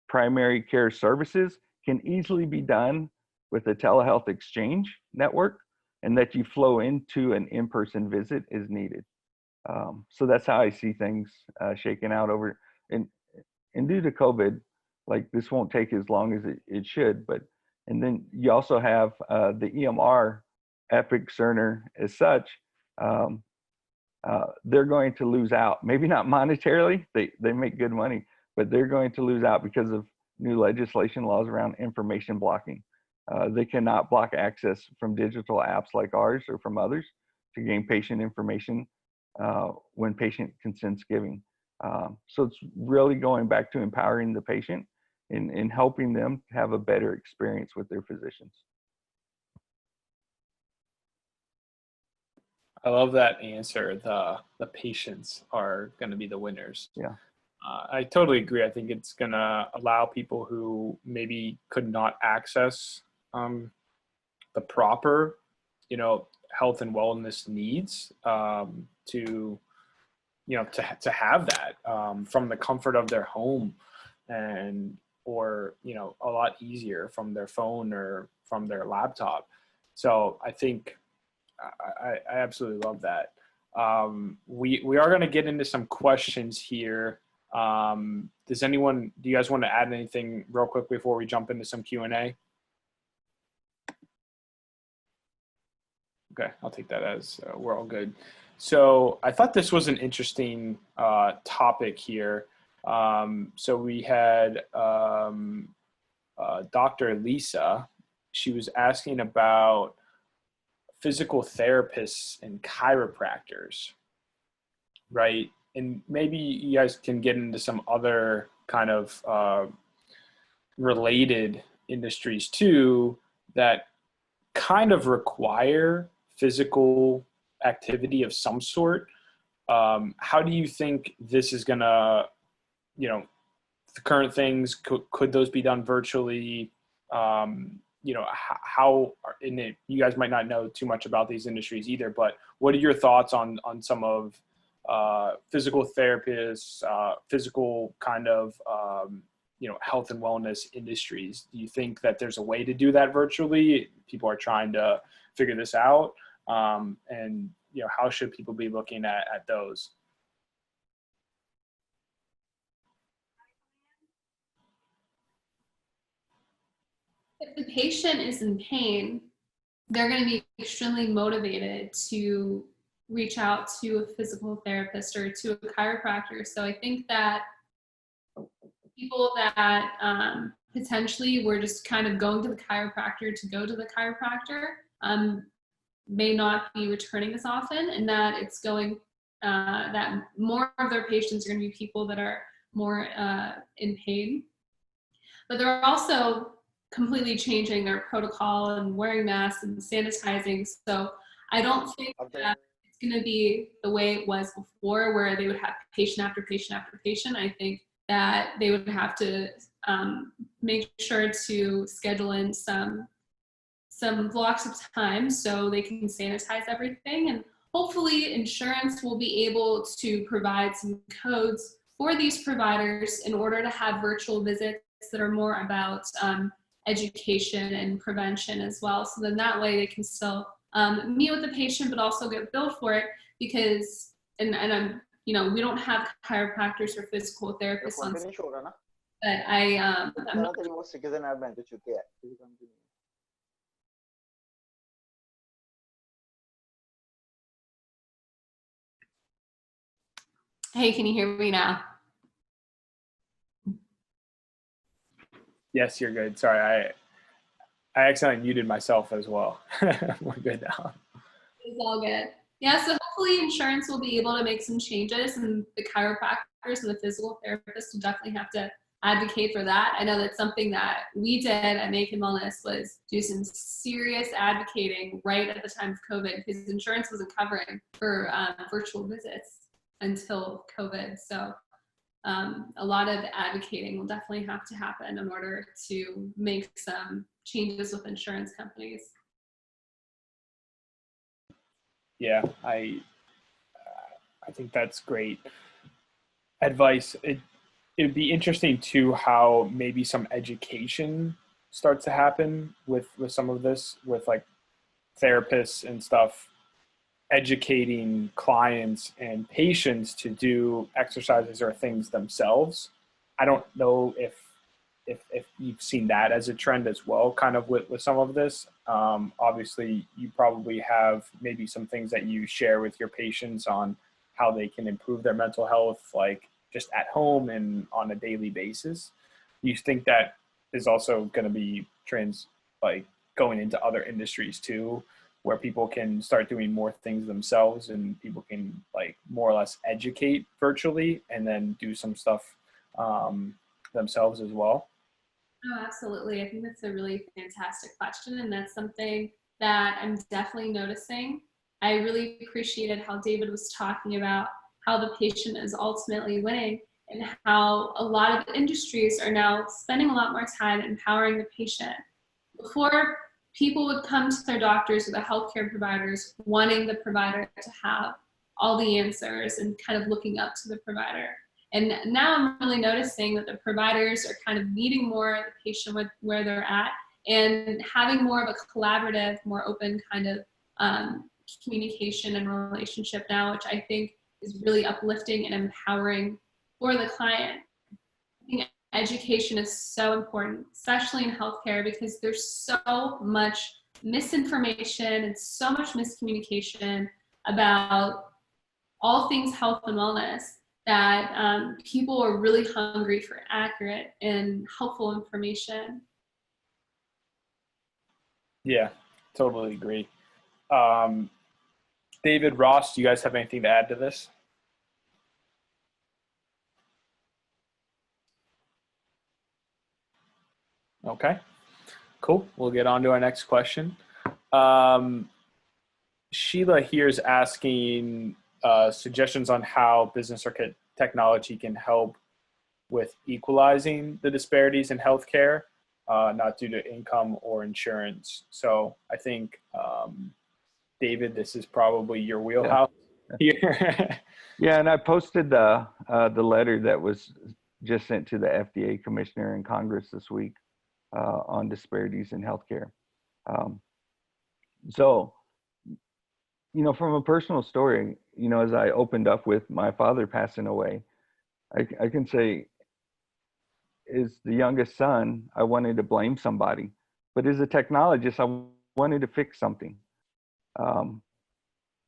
primary care services can easily be done with a telehealth exchange network, and that you flow into an in-person visit is needed. So that's how I see things shaking out over, and due to COVID, like this won't take as long as it should, but, and then you also have the EMR, Epic, Cerner as such, they're going to lose out. Maybe not monetarily, they make good money, but they're going to lose out because of new legislation laws around information blocking. They cannot block access from digital apps like ours or from others to gain patient information when patient consents giving. So it's really going back to empowering the patient and helping them have a better experience with their physicians. I love that answer. The patients are going to be the winners. Yeah. I totally agree. I think it's going to allow people who maybe could not access the proper, health and wellness needs to have that from the comfort of their home, or a lot easier from their phone or from their laptop. So I think I absolutely love that. We are going to get into some questions here. Do you guys want to add anything real quick before we jump into some Q&A? Okay, I'll take that as we're all good. So I thought this was an interesting topic here. So we had Dr. Lisa. She was asking about physical therapists and chiropractors, right? And maybe you guys can get into some other kind of related industries too that kind of require physical activity of some sort. How do you think this is gonna, the current things, could those be done virtually? How in it, you guys might not know too much about these industries either, but what are your thoughts on some of physical therapists, physical kind of, health and wellness industries? Do you think that there's a way to do that virtually? People are trying to figure this out. And how should people be looking at those? If the patient is in pain, they're going to be extremely motivated to reach out to a physical therapist or to a chiropractor. So I think that people that potentially were just kind of going to the chiropractor to go to the chiropractor may not be returning as often, and that it's going that more of their patients are going to be people that are more in pain. But they're also completely changing their protocol and wearing masks and sanitizing. So I don't think that it's going to be the way it was before, where they would have patient after patient after patient. I think that they would have to make sure to schedule in some blocks of time so they can sanitize everything. And hopefully insurance will be able to provide some codes for these providers in order to have virtual visits that are more about education and prevention as well. So then that way they can still meet with the patient, but also get billed for it, because, and I'm, you know, we don't have chiropractors or physical therapists on, but I'm not. Hey, can you hear me now? Yes, you're good. Sorry, I accidentally muted myself as well. We're good now. It's all good. Yeah, so hopefully insurance will be able to make some changes, and the chiropractors and the physical therapists will definitely have to advocate for that. I know that's something that we did at Makin Wellness, was do some serious advocating right at the time of COVID, because insurance wasn't covering for virtual visits until COVID. So a lot of advocating will definitely have to happen in order to make some changes with insurance companies. Yeah, I think that's great advice. It'd be interesting too how maybe some education starts to happen with some of this, with like therapists and stuff, educating clients and patients to do exercises or things themselves. I don't know if you've seen that as a trend as well, kind of with some of this. Obviously, you probably have maybe some things that you share with your patients on how they can improve their mental health, like just at home and on a daily basis. Do you think that is also going to be like going into other industries too, where people can start doing more things themselves and people can like more or less educate virtually and then do some stuff themselves as well? Oh, absolutely. I think that's a really fantastic question, and that's something that I'm definitely noticing. I really appreciated how David was talking about how the patient is ultimately winning, and how a lot of industries are now spending a lot more time empowering the patient. Before, people would come to their doctors or the healthcare providers wanting the provider to have all the answers and kind of looking up to the provider. And now I'm really noticing that the providers are kind of meeting more the patient with where they're at, and having more of a collaborative, more open kind of communication and relationship now, which I think is really uplifting and empowering for the client. I think education is so important, especially in healthcare, because there's so much misinformation and so much miscommunication about all things health and wellness, that people are really hungry for accurate and helpful information. Yeah, totally agree. David, Ross, do you guys have anything to add to this? Okay, cool. We'll get on to our next question. Sheila here is asking suggestions on how business or technology can help with equalizing the disparities in healthcare, not due to income or insurance. So I think, David, this is probably your wheelhouse here. Yeah, and I posted the letter that was just sent to the FDA commissioner in Congress this week on disparities in healthcare. So, you know, from a personal story, you know, as I opened up with my father passing away, I can say, as the youngest son, I wanted to blame somebody, but as a technologist, I wanted to fix something.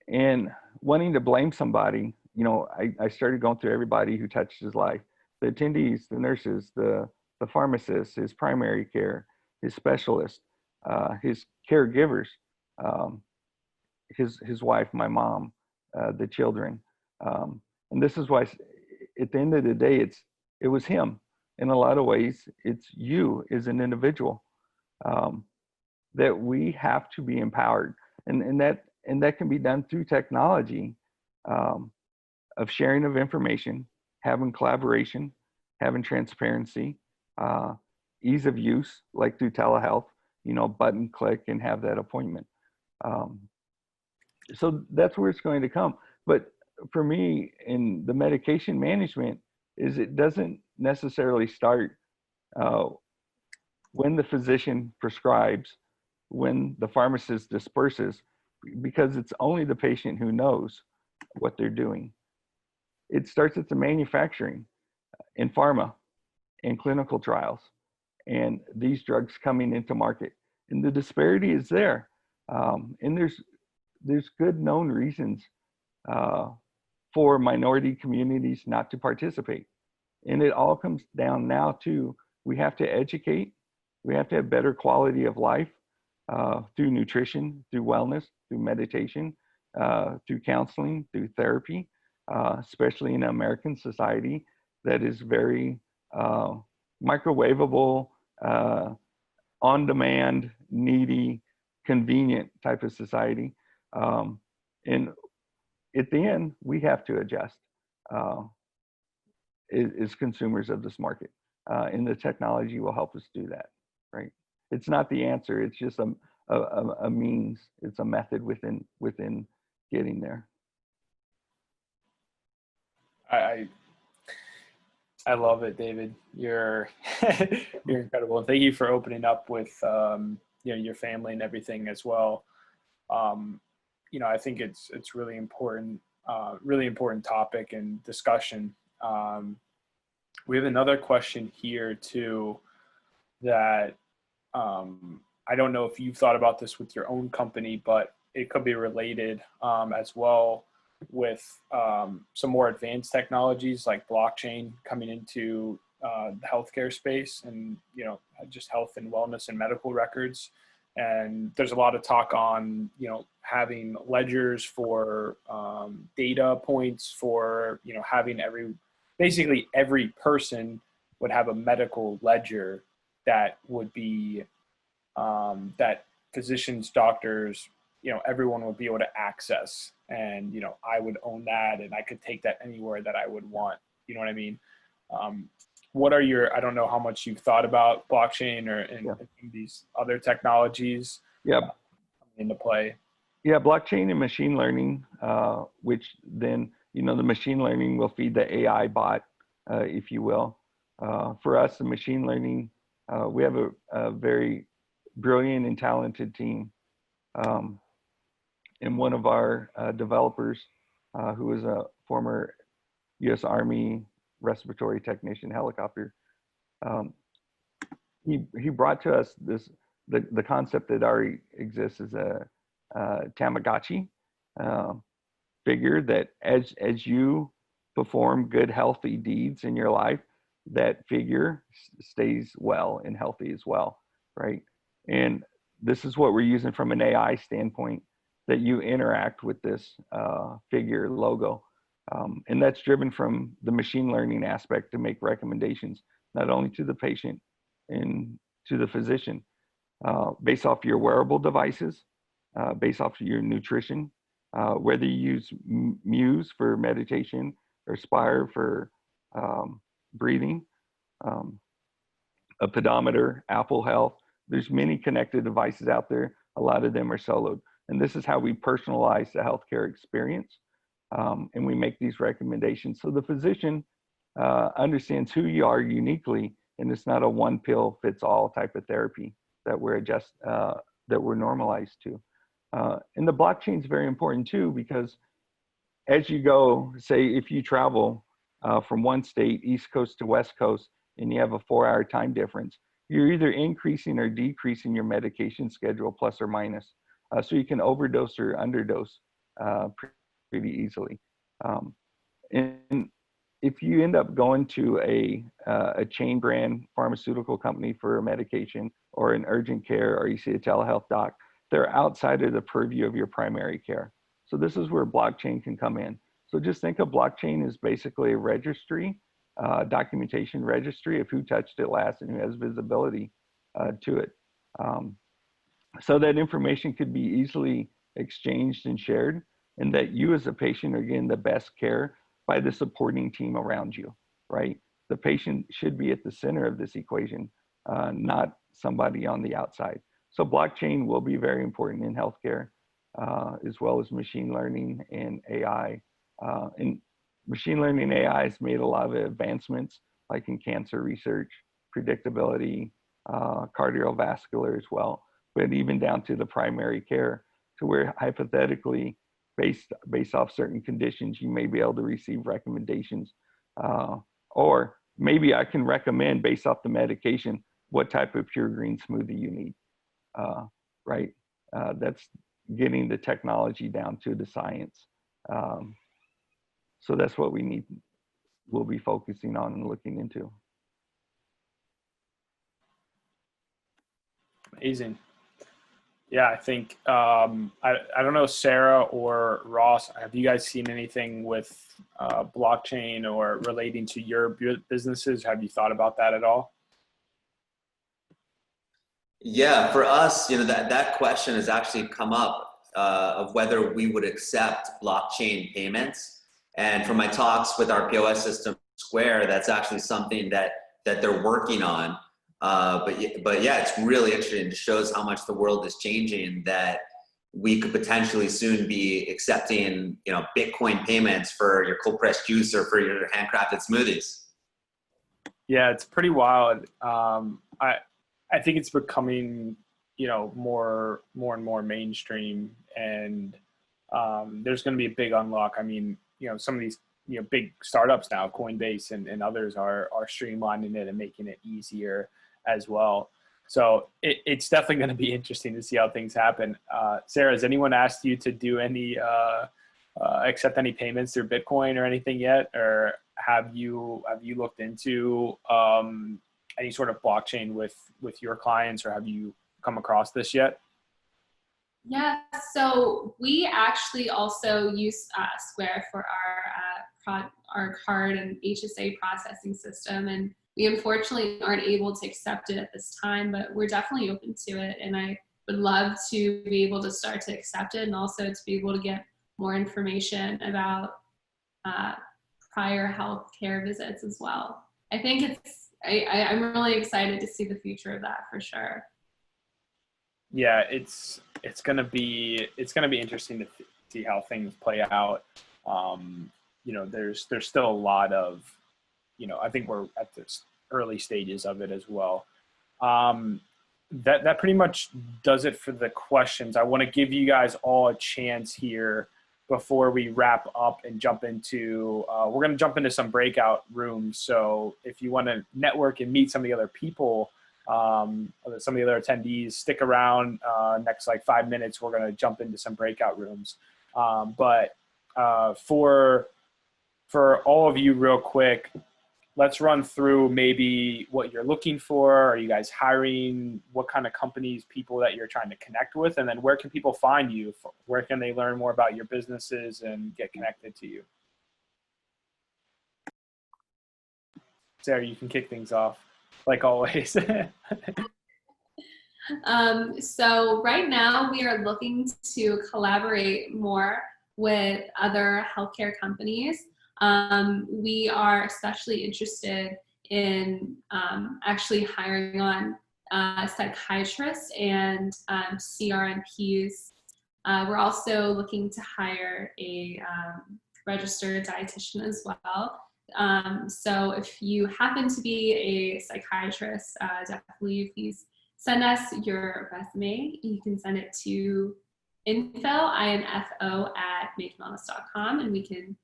And wanting to blame somebody, you know, I started going through everybody who touched his life: the attendees, the nurses, the pharmacists, his primary care, his specialists, his caregivers, his wife, my mom, the children. And this is why, at the end of the day, it was him. In a lot of ways, it's you as an individual, that we have to be empowered. And that can be done through technology, of sharing of information, having collaboration, having transparency, ease of use, like through telehealth, button click and have that appointment. So that's where it's going to come. But for me, in the medication management, is it doesn't necessarily start when the physician prescribes, when the pharmacist disperses, because it's only the patient who knows what they're doing. It starts at the manufacturing, in pharma, in clinical trials, and these drugs coming into market. And the disparity is there. And there's good known reasons for minority communities not to participate. And it all comes down now to, we have to educate, we have to have better quality of life through nutrition, through wellness, through meditation, through counseling, through therapy, especially in American society that is very microwavable, on-demand, needy, convenient type of society. And at the end, we have to adjust as consumers of this market. And the technology will help us do that, right? It's not the answer, it's just a means, it's a method within getting there. I love it, David. You're you're incredible. And thank you for opening up with your family and everything as well. I think it's really important topic and discussion. We have another question here too that I don't know if you've thought about this with your own company, but it could be related as well with some more advanced technologies like blockchain coming into the healthcare space and, just health and wellness and medical records. And there's a lot of talk on, having ledgers for data points for, having basically every person would have a medical ledger that would be, that physicians, doctors, everyone would be able to access. And, I would own that and I could take that anywhere that I would want. You know what I mean? What are I don't know how much you've thought about blockchain or these other technologies into play. Yeah, blockchain and machine learning, which then, the machine learning will feed the AI bot, if you will. For us, the machine learning, we have a very brilliant and talented team. And one of our developers, who is a former U.S. Army respiratory technician helicopter, he brought to us the concept that already exists as a Tamagotchi figure, that as you perform good, healthy deeds in your life, that figure stays well and healthy as well, right? And this is what we're using from an AI standpoint, that you interact with this figure logo. And that's driven from the machine learning aspect to make recommendations, not only to the patient and to the physician, based off your wearable devices, based off your nutrition, whether you use Muse for meditation or Spire for breathing, a pedometer, Apple Health. There's many connected devices out there. A lot of them are soloed. And this is how we personalize the healthcare experience. And we make these recommendations. So the physician understands who you are uniquely, and it's not a one pill fits all type of therapy that we're normalized to. And the blockchain is very important too, because as you go, say if you travel from one state, East Coast to West Coast, and you have a 4-hour time difference, you're either increasing or decreasing your medication schedule, plus or minus. So you can overdose or underdose pretty easily. And if you end up going to a chain brand pharmaceutical company for a medication or an urgent care, or you see a telehealth doc, they're outside of the purview of your primary care. So this is where blockchain can come in. So just think of blockchain as basically a registry documentation registry of who touched it last and who has visibility to it. So that information could be easily exchanged and shared, and that you as a patient are getting the best care by the supporting team around you, right? The patient should be at the center of this equation, not somebody on the outside. So blockchain will be very important in healthcare, as well as machine learning and AI. And machine learning and AI has made a lot of advancements, like in cancer research, predictability, cardiovascular as well, but even down to the primary care, to where hypothetically, based off certain conditions, you may be able to receive recommendations. Or maybe I can recommend, based off the medication, what type of PureGreen smoothie you need, right? That's getting the technology down to the science. So that's what we'll be focusing on and looking into. Amazing. Yeah, I think, I don't know, Sarah or Ross, have you guys seen anything with blockchain or relating to your businesses? Have you thought about that at all? Yeah, for us, that question has actually come up of whether we would accept blockchain payments. And from my talks with our POS system, Square, that's actually something that they're working on. But yeah, it's really interesting. It shows how much the world is changing, that we could potentially soon be accepting, Bitcoin payments for your cold pressed juice or for your handcrafted smoothies. Yeah, it's pretty wild. I think it's becoming, more and more mainstream, and there's going to be a big unlock. I mean, some of these, big startups now, Coinbase and others are streamlining it and making it easier as well. So it's definitely going to be interesting to see how things happen. Sarah, has anyone asked you to do any, accept any payments through Bitcoin or anything yet? Or have you looked into any sort of blockchain with your clients, or have you come across this yet? Yeah, so we actually also use Square for our card and HSA processing system, and we unfortunately aren't able to accept it at this time, but we're definitely open to it, and I would love to be able to start to accept it, and also to be able to get more information about prior health care visits as well. I think I'm really excited to see the future of that for sure. Yeah, it's gonna be interesting to see how things play out. There's still a lot of, I think we're at the early stages of it as well. That pretty much does it for the questions. I want to give you guys all a chance here before we wrap up and jump into, we're going to jump into some breakout rooms. So if you want to network and meet some of the other people, some of the other attendees, stick around. Next 5 minutes, we're going to jump into some breakout rooms. But for all of you, real quick, let's run through maybe what you're looking for. Are you guys hiring? What kind of companies, people that you're trying to connect with? And then where can people find you? Where can they learn more about your businesses and get connected to you? Sarah, you can kick things off, like always. So right now we are looking to collaborate more with other healthcare companies. We are especially interested in actually hiring on psychiatrists and CRNPs. We're also looking to hire a registered dietitian as well. So if you happen to be a psychiatrist, definitely please send us your resume. You can send it to info@makinwellness.com, and we can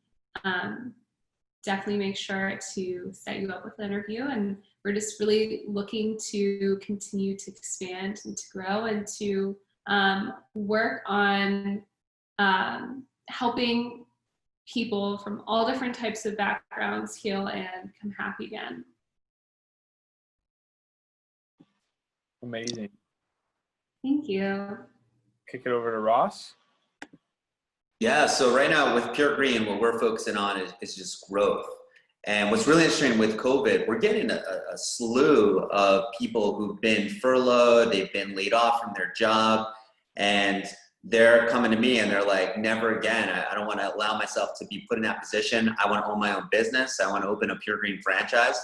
definitely make sure to set you up with an interview. And we're just really looking to continue to expand and to grow and to work on helping people from all different types of backgrounds heal and come happy again. Amazing. Thank you. Kick it over to Ross. Yeah, so right now with PureGreen, what we're focusing on is just growth. And what's really interesting with COVID, we're getting a slew of people who've been furloughed, they've been laid off from their job, and they're coming to me and they're like, never again. I don't want to allow myself to be put in that position. I want to own my own business. I want to open a PureGreen franchise.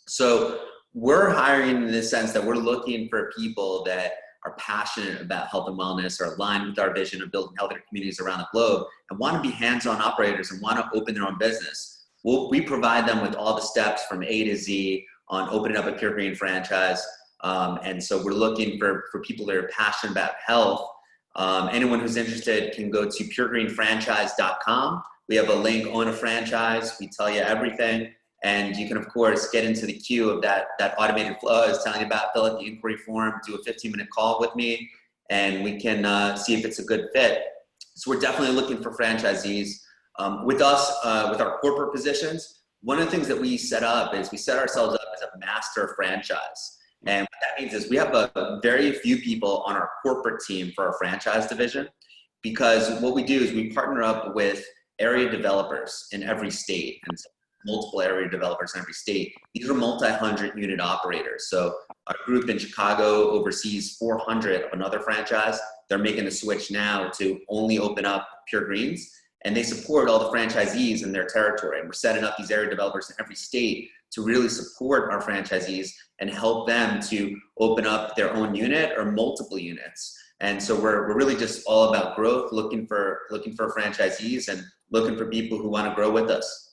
So we're hiring in the sense that we're looking for people that are passionate about health and wellness, or aligned with our vision of building healthier communities around the globe, and want to be hands-on operators and want to open their own business. We provide them with all the steps from A to Z on opening up a PureGreen franchise. And so we're looking for people that are passionate about health. Anyone who's interested can go to puregreenfranchise.com. We have a link on a franchise. We tell you everything. And you can, of course, get into the queue of that automated flow I was telling you about, fill out the inquiry form, do a 15-minute call with me, and we can see if it's a good fit. So we're definitely looking for franchisees. With us, with our corporate positions, one of the things that we set up is we set ourselves up as a master franchise. And what that means is we have a very few people on our corporate team for our franchise division, because what we do is we partner up with area developers in every state, and so multiple area developers in every state. These are multi-hundred unit operators. So our group in Chicago oversees 400 of another franchise. They're making the switch now to only open up PureGreens, and they support all the franchisees in their territory. And we're setting up these area developers in every state to really support our franchisees and help them to open up their own unit or multiple units. And so we're really just all about growth, looking for franchisees and looking for people who want to grow with us.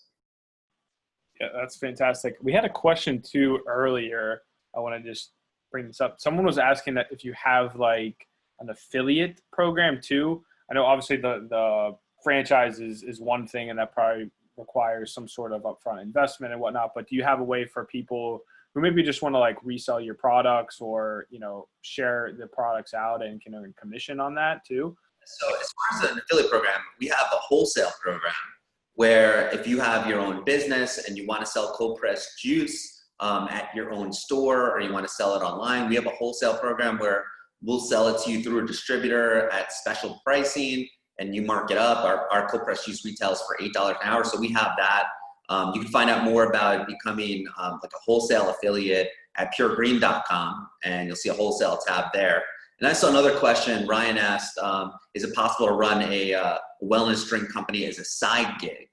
Yeah, that's fantastic. We had a question too earlier. I want to just bring this up. Someone was asking that if you have like an affiliate program too. I know obviously the franchise is one thing, and that probably requires some sort of upfront investment and whatnot, but do you have a way for people who maybe just want to like resell your products, or, you know, share the products out and can earn commission on that too? So as far as an affiliate program, we have a wholesale program where if you have your own business and you want to sell cold pressed juice at your own store, or you want to sell it online, we have a wholesale program where we'll sell it to you through a distributor at special pricing, and you mark it up. Our cold pressed juice retails for $8 an hour. So we have that. You can find out more about becoming like a wholesale affiliate at puregreen.com, and you'll see a wholesale tab there. And I saw another question Ryan asked, is it possible to run a wellness drink company as a side gig?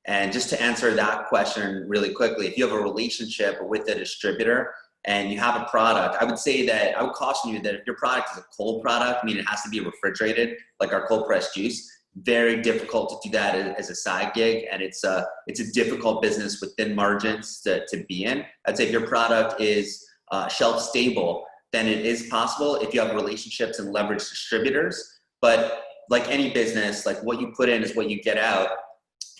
And just to answer that question really quickly, if you have a relationship with a distributor and you have a product, I would caution you that if your product is a cold product, meaning it has to be refrigerated, like our cold pressed juice, very difficult to do that as a side gig. And it's a difficult business with thin margins to be in. I'd say if your product is shelf stable, then it is possible if you have relationships and leverage distributors. But like any business, like what you put in is what you get out.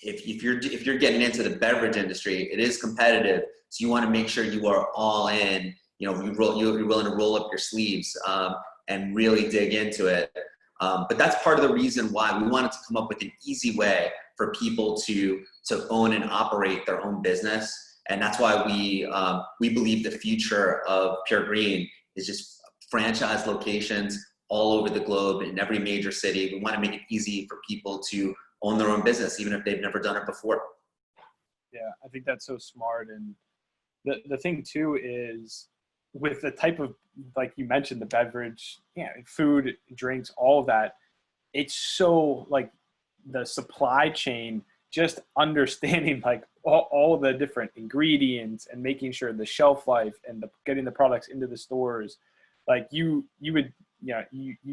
If you're getting into the beverage industry, it is competitive. So you want to make sure you are all in, you're willing to roll up your sleeves and really dig into it. But that's part of the reason why we wanted to come up with an easy way for people to own and operate their own business. And that's why we believe the future of PureGreen is just franchise locations all over the globe in every major city. We want to make it easy for people to own their own business, even if they've never done it before. Yeah, I think that's so smart. And the thing too is, with the type of, like you mentioned, the beverage, food, drinks, all of that, it's so like the supply chain, just understanding like all the different ingredients and making sure the shelf life and getting the products into the stores, like you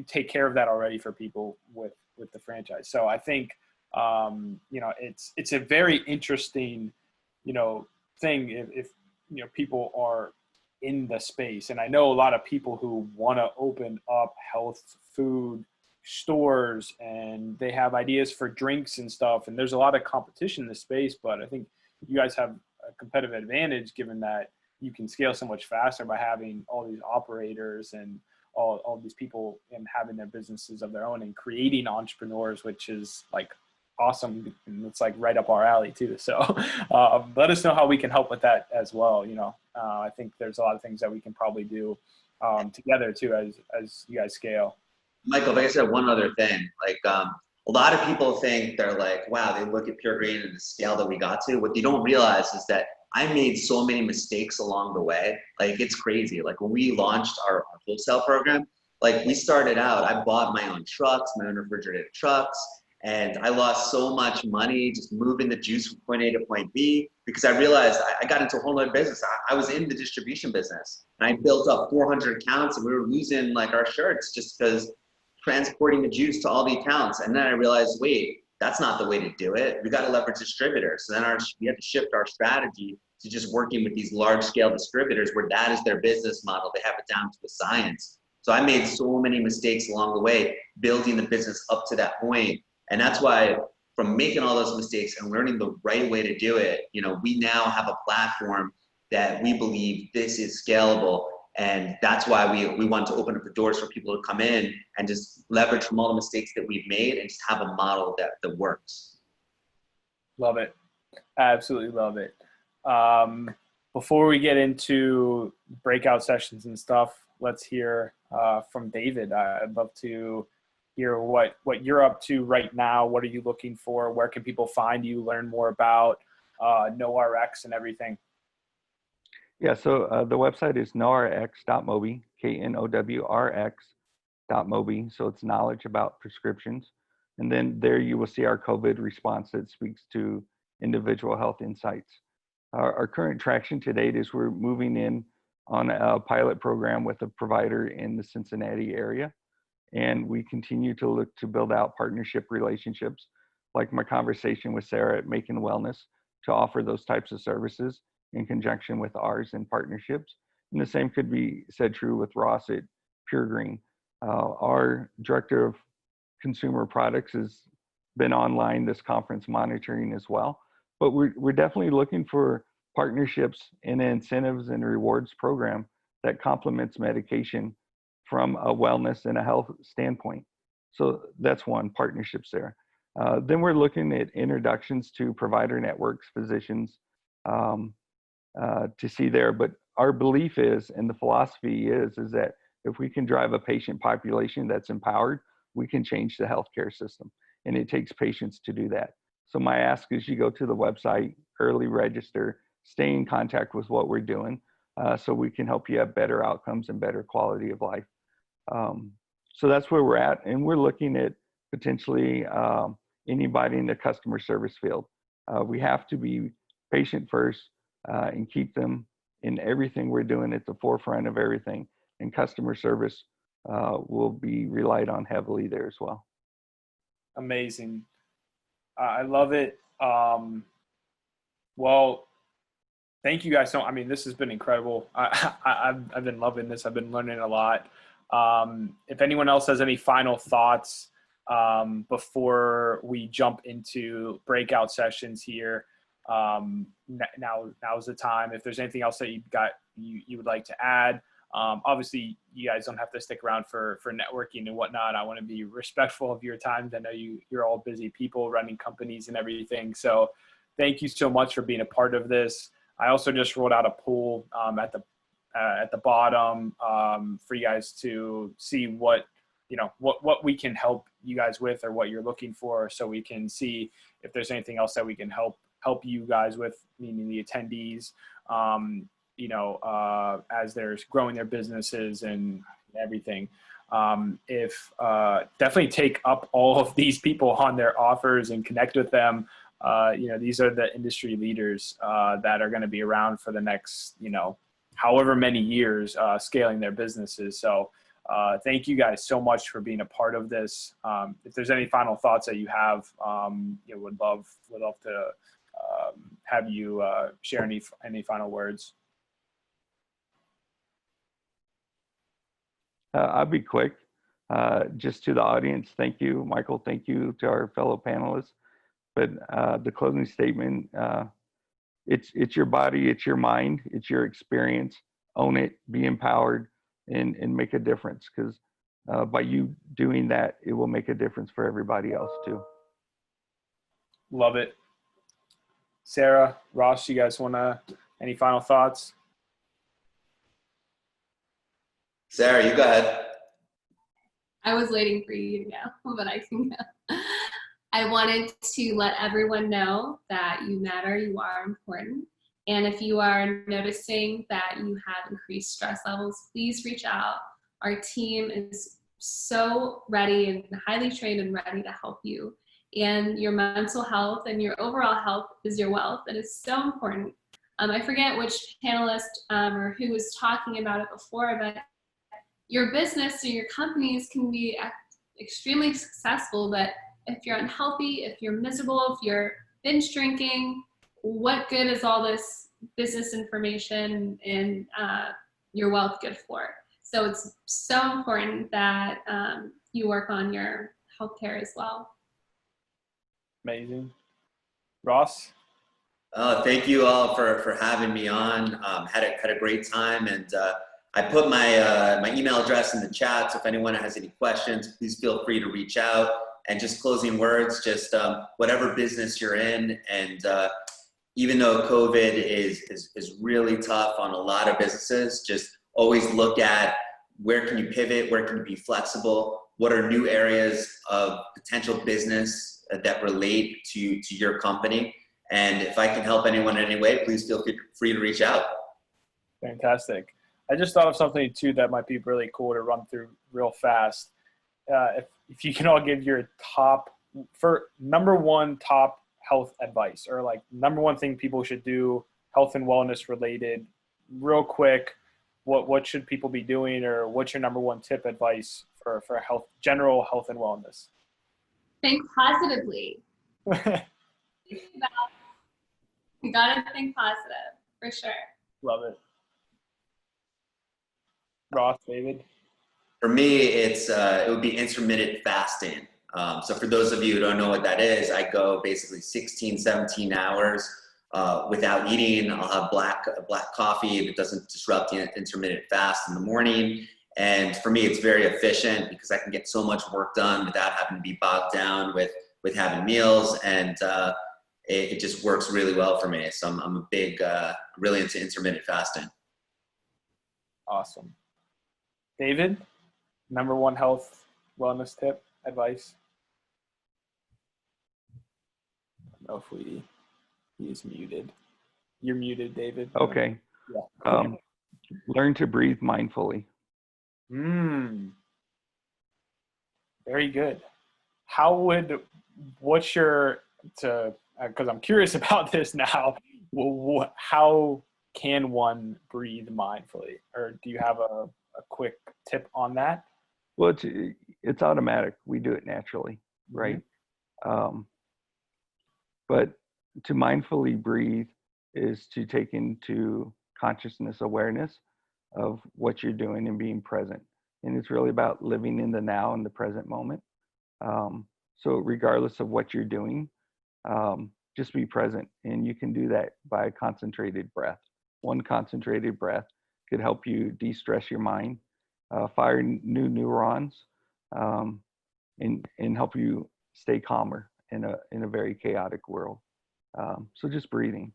take care of that already for people with the franchise. So I think, it's a very interesting, thing if people are in the space. And I know a lot of people who want to open up health food stores, and they have ideas for drinks and stuff. And there's a lot of competition in the space, but I think you guys have a competitive advantage given that you can scale so much faster by having all these operators and all these people and having their businesses of their own and creating entrepreneurs, which is like awesome. And it's like right up our alley too. So let us know how we can help with that as well. I think there's a lot of things that we can probably do together too as you guys scale. Michael, if I said one other thing, like a lot of people think they're like, wow, they look at PureGreen and the scale that we got to. What they don't realize is that I made so many mistakes along the way. Like, it's crazy. Like, when we launched our wholesale program, like, we started out, I bought my own trucks, my own refrigerated trucks, and I lost so much money just moving the juice from point A to point B because I realized I got into a whole other business. I was in the distribution business, and I built up 400 accounts, and we were losing like our shirts just because transporting the juice to all the accounts. And then I realized, wait, that's not the way to do it. We got to leverage distributors. So then we had to shift our strategy to just working with these large scale distributors where that is their business model. They have it down to a science. So I made so many mistakes along the way, building the business up to that point. And that's why from making all those mistakes and learning the right way to do it, you know, we now have a platform that we believe this is scalable. And that's why we want to open up the doors for people to come in and just leverage from all the mistakes that we've made and just have a model that works. Love it. Absolutely love it. Before we get into breakout sessions and stuff, let's hear from David. I'd love to hear what you're up to right now. What are you looking for? Where can people find you, learn more about KnowRX and everything? Yeah, so the website is knowrx.mobi, KNOWRX.mobi. So it's knowledge about prescriptions. And then there you will see our COVID response that speaks to individual health insights. Our current traction to date is we're moving in on a pilot program with a provider in the Cincinnati area. And we continue to look to build out partnership relationships, like my conversation with Sara at Makin Wellness, to offer those types of services in conjunction with ours in partnerships. And the same could be said true with Ross at PureGreen. Our director of consumer products has been online this conference monitoring as well. But we're definitely looking for partnerships and incentives and rewards program that complements medication from a wellness and a health standpoint. So that's one, partnerships there. Then we're looking at introductions to provider networks, physicians, to see there. But our belief is, and the philosophy is that if we can drive a patient population that's empowered, we can change the healthcare system. And it takes patience to do that. So my ask is you go to the website, early register, stay in contact with what we're doing, so we can help you have better outcomes and better quality of life. So that's where we're at. And we're looking at potentially anybody in the customer service field. We have to be patient first and keep them in everything we're doing at the forefront of everything. And customer service will be relied on heavily there as well. Amazing. I love it. Well, thank you guys. So, I mean, this has been incredible. I've been loving this. I've been learning a lot. If anyone else has any final thoughts before we jump into breakout sessions here, now's the time. If there's anything else that you would like to add, obviously you guys don't have to stick around for networking and whatnot. I want to be respectful of your time. I know you're all busy people running companies and everything. So thank you so much for being a part of this. I also just rolled out a poll at the bottom for you guys to see what we can help you guys with or what you're looking for, so we can see if there's anything else that we can help you guys with, meaning the attendees, as they're growing their businesses and everything. Definitely take up all of these people on their offers and connect with them. These are the industry leaders that are going to be around for the next, however many years, scaling their businesses. So thank you guys so much for being a part of this. If there's any final thoughts that you have, would love to have you share any final words. I'll be quick. Just to the audience, thank you, Michael. Thank you to our fellow panelists. But the closing statement, it's your body, it's your mind, it's your experience. Own it, be empowered, and make a difference. Because by you doing that, it will make a difference for everybody else too. Love it. Sara, Ross, you guys any final thoughts? Sara, you go ahead. I was waiting for you to go, but I can go. I wanted to let everyone know that you matter, you are important. And if you are noticing that you have increased stress levels, please reach out. Our team is so ready and highly trained and ready to help you. And your mental health and your overall health is your wealth. That is so important. I forget which panelist or who was talking about it before, but your business or your companies can be extremely successful, but if you're unhealthy, if you're miserable, if you're binge drinking, what good is all this business information and your wealth good for? So it's so important that you work on your healthcare as well. Amazing. Ross? Thank you all for having me on. Had a great time, and I put my my email address in the chat, so if anyone has any questions, please feel free to reach out. And just closing words, just whatever business you're in, and even though COVID is really tough on a lot of businesses, just always look at where can you pivot, where can you be flexible, what are new areas of potential business that relate to your company. And if I can help anyone in any way, please feel free to reach out. Fantastic. I just thought of something too that might be really cool to run through real fast. If you can all give your number one top health advice, or like number one thing people should do, health and wellness related, real quick, what should people be doing, or what's your number one tip advice for health, general health and wellness? Think positively. You gotta think positive, for sure. Love it. Ross, David? For me, it would be intermittent fasting. So for those of you who don't know what that is, I go basically 16, 17 hours without eating. I'll have black coffee if it doesn't disrupt the intermittent fast in the morning. And for me, it's very efficient because I can get so much work done without having to be bogged down with having meals. And it just works really well for me. So I'm a big, really into intermittent fasting. Awesome. David, number one health wellness tip, advice? I don't know if he's muted. You're muted, David. Okay. Yeah. Learn to breathe mindfully. Very good. Because I'm curious about this now, how can one breathe mindfully? Or do you have a quick tip on that? Well, it's automatic. We do it naturally, right? But to mindfully breathe is to take into consciousness awareness of what you're doing and being present. And it's really about living in the now and the present moment. So regardless of what you're doing, just be present. And you can do that by a concentrated breath. One concentrated breath could help you de-stress your mind, fire new neurons, and help you stay calmer in a very chaotic world. So just breathing,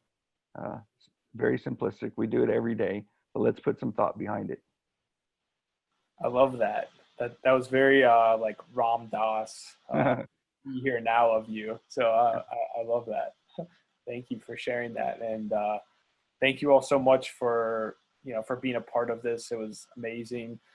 very simplistic. We do it every day, but let's put some thought behind it. I love that. That was very like Ram Dass. Here now of you. So I love that. Thank you for sharing that, and thank you all so much for being a part of this. It was amazing.